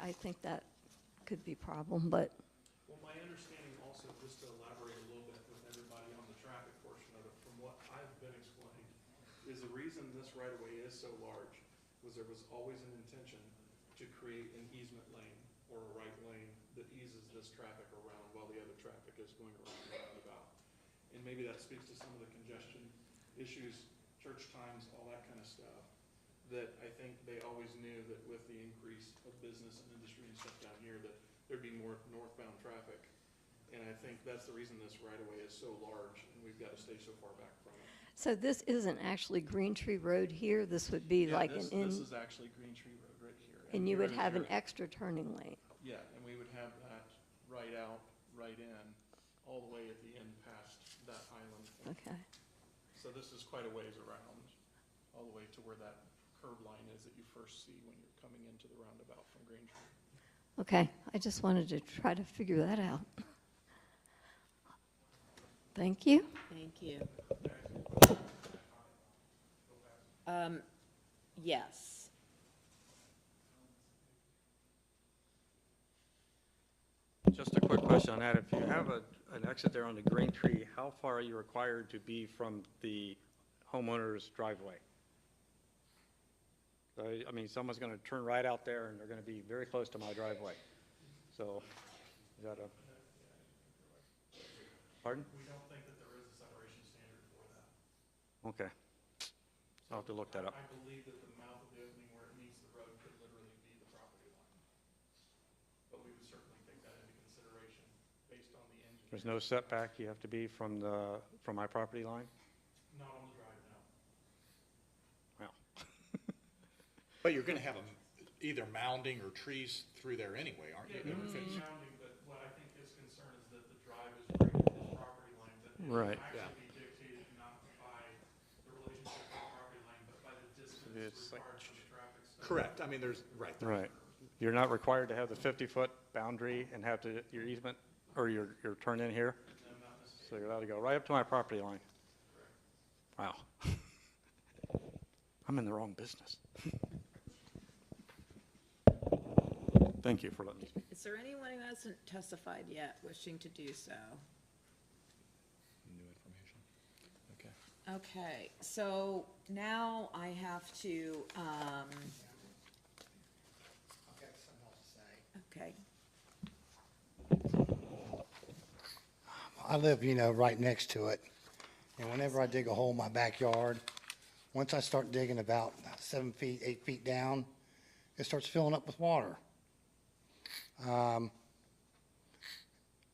I think that could be a problem, but, Well, my understanding also, just to elaborate a little bit with everybody on the traffic portion of it, from what I've been explained, is the reason this right-of-way is so large was there was always an intention to create an easement lane or a right lane that eases this traffic around while the other traffic is going around the roundabout. And maybe that speaks to some of the congestion issues, church times, all that kind of stuff, that I think they always knew that with the increase of business and industry and stuff down here, that there'd be more northbound traffic. And I think that's the reason this right-of-way is so large, and we've got to stay so far back from it. so this isn't actually Green Tree Road here? This would be Yeah, like this an in? is actually Green Tree Road right And you here would have an here. extra turning lane. Yeah, and we would have that right out, right in, all the way at the end past that island. Okay. So this is quite a ways around, all the way to where that curb line is that you first see when you're coming into the roundabout from Green Tree. Okay, I just wanted to try to figure that out. Thank you. Thank you. Yes. Just a quick question on that. If you have an exit there on the Green Tree, how far are you required to be from the homeowner's driveway? So, I mean, someone's going to turn right out there and they're going to be very close to my driveway. So, is that a, pardon? We don't think that there is a separation standard for that. Okay. I'll have to look that up. I believe that the mouth of the opening where it meets the road could literally be the property line. But we would certainly take that into consideration based on the engineering. There's no setback you have to be from my property line? Not on the drive, no. Well, But you're gonna have either mounding or trees through there anyway, aren't you? Yeah, there would be sounding, but what I think his concern is that the drive is right at his property line, that it will Right. actually be dictated not by the relationship to the property line, but by the distance It's like- required from the traffic study. Correct, I mean, there's, right. right. You're not required to have the 50-foot boundary and have your easement or your turn in here? So you're allowed to go right up to my property line? Wow. I'm in the wrong business. Thank you for letting me speak. Is there anyone who hasn't testified yet wishing to do so? New information, okay. Okay, so now I have to, okay. I live, right next to it. And whenever I dig a hole in my backyard, once I start digging about 7 feet, 8 feet down, it starts filling up with water. And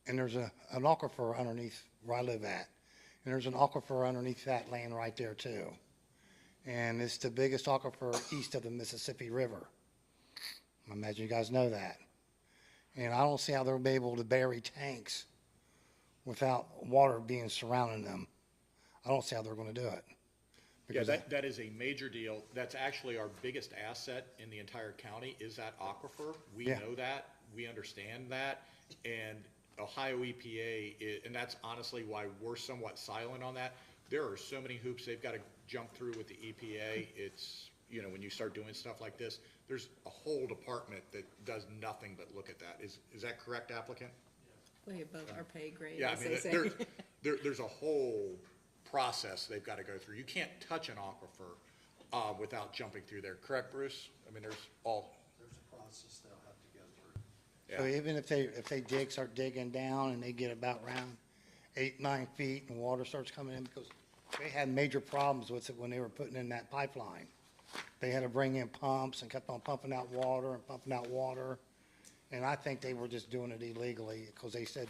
there's an aquifer underneath where I live at. And there's an aquifer underneath that land right there too. And it's the biggest aquifer east of the Mississippi River. I imagine you guys know that. And I don't see how they'll be able to bury tanks without water being surrounding them. I don't see how they're going to do it. Yeah, Because that is a major deal. That's actually our biggest asset in the entire county is that aquifer. We Yeah. know that, we understand that, and Ohio EPA, and that's honestly why we're somewhat silent on that. There are so many hoops they've got to jump through with the EPA. It's, when you start doing stuff like this, there's a whole department that does nothing but look at that. Is that correct, applicant? Way above our pay grade, Yeah, I as mean, they say. there's a whole process they've got to go through. You can't touch an aquifer without jumping through there, correct, Bruce? I mean, there's a process they'll have to go through. So even if they start digging down and they get about around 8, 9 feet and water starts coming in, because they had major problems with it when they were putting in that pipeline. They had to bring in pumps and kept on pumping out water and pumping out water. And I think they were just doing it illegally because they said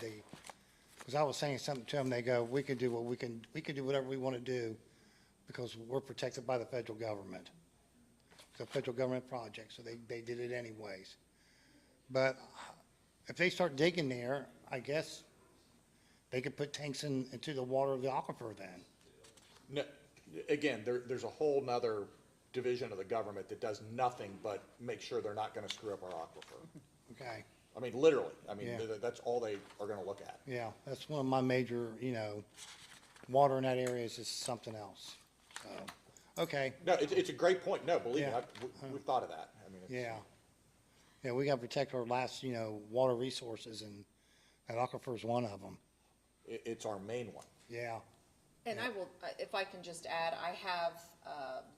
because I was saying something to them, they go, we can do whatever we want to do because we're protected by the federal government. It's a federal government project, so they did it anyways. But if they start digging there, I guess they could put tanks into the water of the aquifer then. No, again, there's a whole nother division of the government that does nothing but make sure they're not going to screw up our aquifer. Okay, I mean, literally. I mean, Yeah. that's all they are going to look at. yeah, that's one of my major, water in that area is just something else, so, okay, No, it's a great point. No, believe me, Yeah. we've thought of that. I mean, it's. yeah. Yeah, we gotta protect our last, water resources, and that aquifer is one of them, It's our main one. yeah. And I will, if I can just add, I have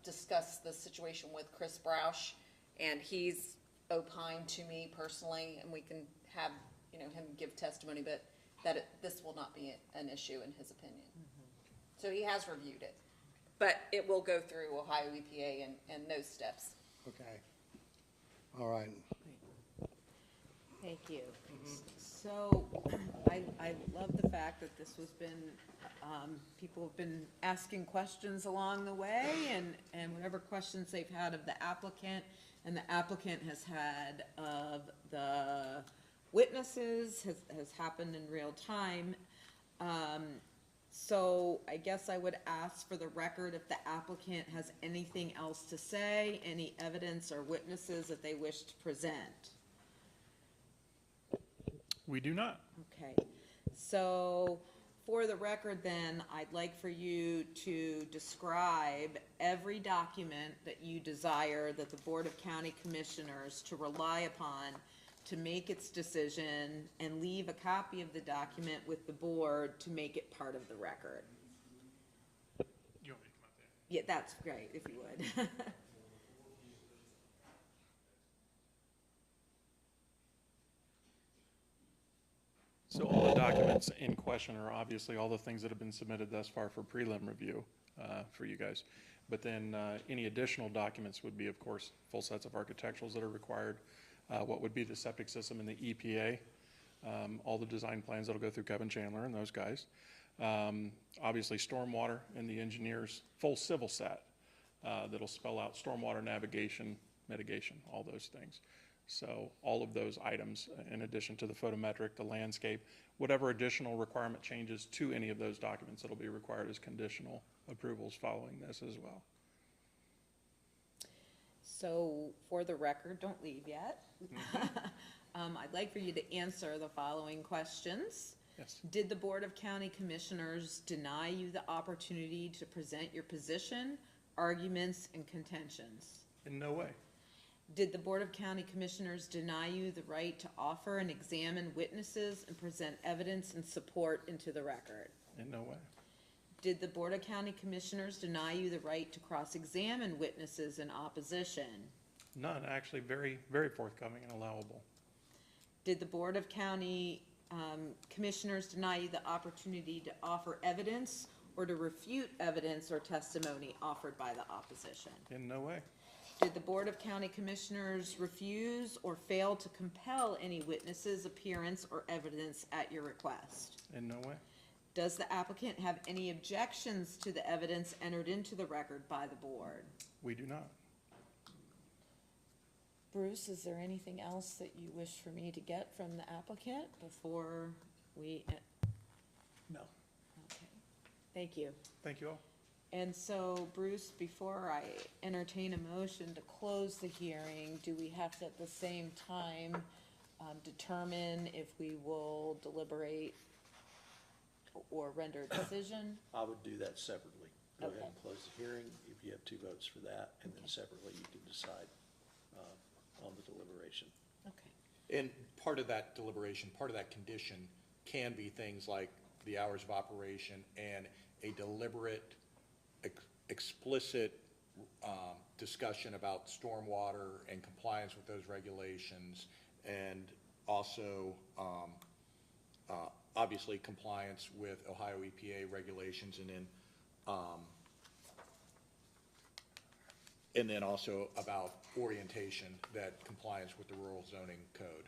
discussed the situation with Chris Broush, and he's opined to me personally, and we can have, him give testimony, but that this will not be an issue in his opinion. So he has reviewed it, but it will go through Ohio EPA and those steps. Okay, all right. Thank you. So, I love the fact that this has been, people have been asking questions along the way, and whatever questions they've had of the applicant and the applicant has had of the witnesses has happened in real time. So I guess I would ask for the record if the applicant has anything else to say, any evidence or witnesses that they wish to present. We do not. Okay, so for the record then, I'd like for you to describe every document that you desire that the Board of County Commissioners to rely upon to make its decision, and leave a copy of the document with the board to make it part of the record. You want me to come up there? Yeah, that's great, if you would. So all the documents in question are obviously all the things that have been submitted thus far for prelim review for you guys. But then any additional documents would be, of course, full sets of architecturals that are required, what would be the septic system in the EPA, all the design plans that'll go through Kevin Chandler and those guys. Obviously, stormwater and the engineer's full civil set that'll spell out stormwater navigation, mitigation, all those things. So all of those items, in addition to the photometric, the landscape, whatever additional requirement changes to any of those documents that'll be required as conditional approvals following this as well. So for the record, don't leave yet. I'd like for you to answer the following questions. Yes. Did the Board of County Commissioners deny you the opportunity to present your position, arguments, and contentions? In no way. Did the Board of County Commissioners deny you the right to offer and examine witnesses and present evidence and support into the record? In no way. Did the Board of County Commissioners deny you the right to cross-examine witnesses in opposition? None, actually very, very forthcoming and allowable. Did the Board of County Commissioners deny you the opportunity to offer evidence or to refute evidence or testimony offered by the opposition? In no way. Did the Board of County Commissioners refuse or fail to compel any witnesses' appearance or evidence at your request? In no way. Does the applicant have any objections to the evidence entered into the record by the board? We do not. Bruce, is there anything else that you wish for me to get from the applicant before we? No. Okay, thank you. Thank you all. And so, Bruce, before I entertain a motion to close the hearing, do we have to at the same time determine if we will deliberate or render a decision? I would do that separately. Go ahead Okay. and close the hearing, if you have 2 votes for that, and then separately you can decide on the deliberation. Okay. And part of that deliberation, part of that condition can be things like the hours of operation and a deliberate, explicit discussion about stormwater and compliance with those regulations, and also obviously compliance with Ohio EPA regulations, and then also about orientation, that compliance with the rural zoning code.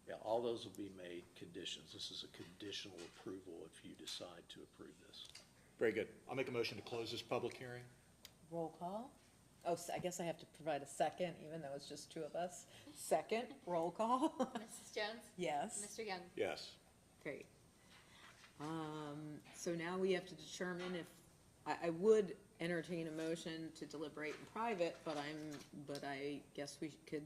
Yeah, all those will be made conditions. This is a conditional approval if you decide to approve this. Very good. I'll make a motion to close this public hearing. Roll call? Oh, I guess I have to provide a second, even though it's just 2 of us. Second, roll call? Mrs. Jones? Yes. Mr. Young? Yes. Great. So now we have to determine if, I would entertain a motion to deliberate in private, but I guess we could,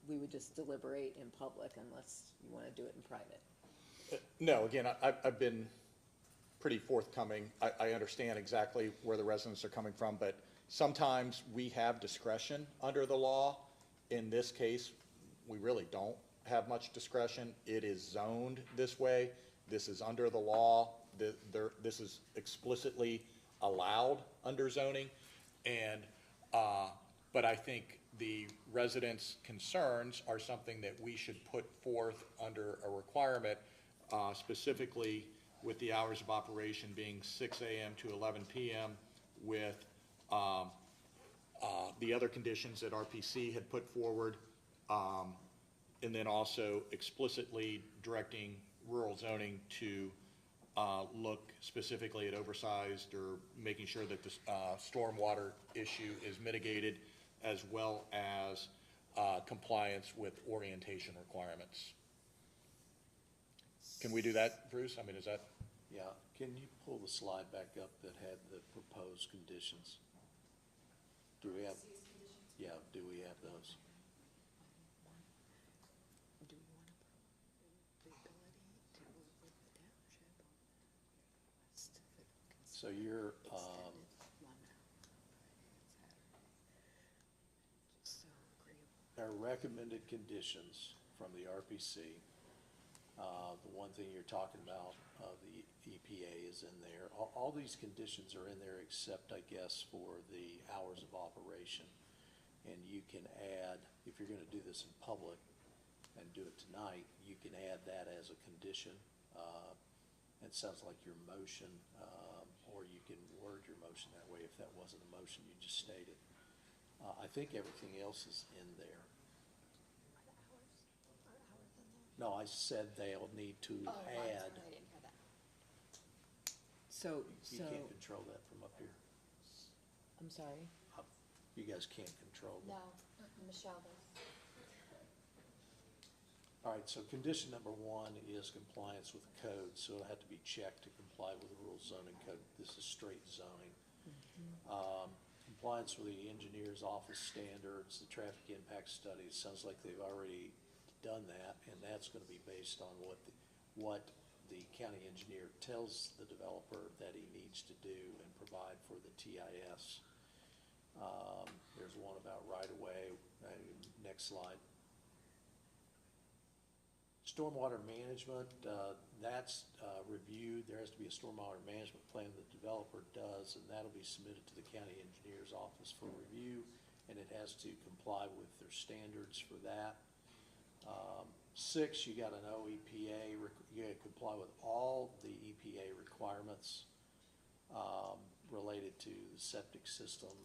we would just deliberate in public unless you want to do it in private. No, again, I've been pretty forthcoming. I understand exactly where the residents are coming from, but sometimes we have discretion under the law. In this case, we really don't have much discretion. It is zoned this way. This is under the law. This is explicitly allowed under zoning. And, but I think the residents' concerns are something that we should put forth under a requirement, specifically with the hours of operation being 6 a.m. to 11 p.m. with the other conditions that RPC had put forward, and then also explicitly directing rural zoning to look specifically at oversized or making sure that the stormwater issue is mitigated, as well as compliance with orientation requirements. Can we do that, Bruce? I mean, is that? Yeah, can you pull the slide back up that had the proposed conditions? Do we have? Yeah, do we have those? So you're, our recommended conditions from the RPC, the one thing you're talking about, the EPA is in there. All these conditions are in there except, I guess, for the hours of operation. And you can add, if you're gonna do this in public and do it tonight, you can add that as a condition. It sounds like your motion, or you can word your motion that way if that wasn't a motion you just stated. I think everything else is in there. No, I said they'll need to add. So, You can't control that from up here. I'm sorry? You guys can't control that. Michelle does. All right, so condition number 1 is compliance with code, so it'll have to be checked to comply with the rural zoning code. This is straight zoning. Compliance with the engineer's office standards, the traffic impact study, it sounds like they've already done that, and that's gonna be based on what the county engineer tells the developer that he needs to do and provide for the TIS. There's one about right-of-way, next slide. Stormwater management, that's reviewed. There has to be a stormwater management plan the developer does, and that'll be submitted to the county engineer's office for review, and it has to comply with their standards for that. 6, you got an OEPA, you gotta comply with all the EPA requirements related to the septic system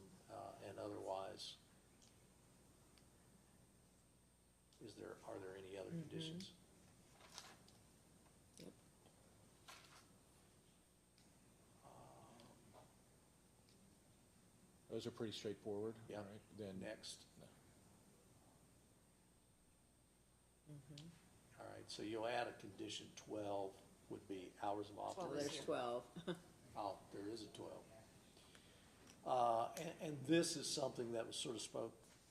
and otherwise. Are there any other conditions? Those are pretty straightforward. Yeah. All right, then. Next. All right, so you'll add a condition 12 would be hours of operation. There's 12. Oh, there is a 12. And this is something that was sort of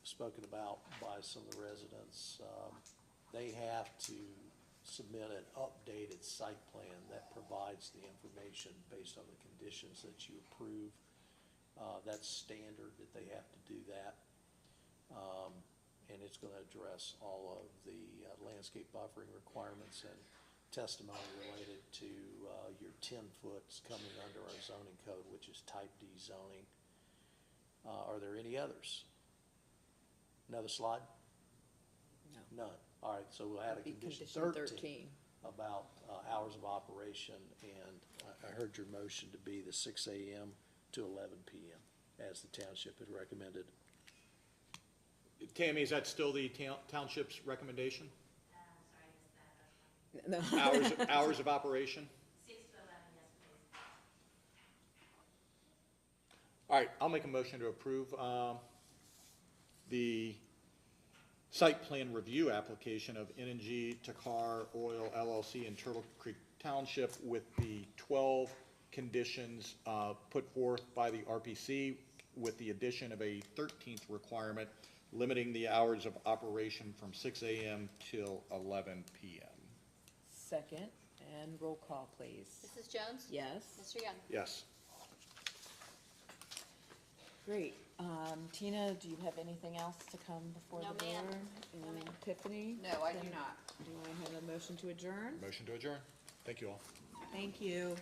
spoken about by some of the residents. They have to submit an updated site plan that provides the information based on the conditions that you approve. That's standard that they have to do that. And it's gonna address all of the landscape buffering requirements and testimony related to your 10-foots coming under our zoning code, which is type D zoning. Are there any others? Another slide? No. None. All right, so we'll add a condition 13 about hours of operation, and I heard your motion to be the 6 a.m. to 11 p.m. as the township had recommended. Tammy, is that still the township's recommendation? No. Hours of operation? 6 to 11, yes, please. All right, I'll make a motion to approve the site plan review application of N&G Takar Oil LLC in Turtle Creek Township with the 12 conditions put forth by the RPC, with the addition of a 13th requirement limiting the hours of operation from 6 a.m. till 11 p.m. Second, and roll call, please. Mrs. Jones? Yes. Mr. Young? Yes. Great. Tina, do you have anything else to come before No, the ma'am. board? And Tiffany? No, I do Then not. Do I have a motion to adjourn? Motion to adjourn. Thank you all. Thank you.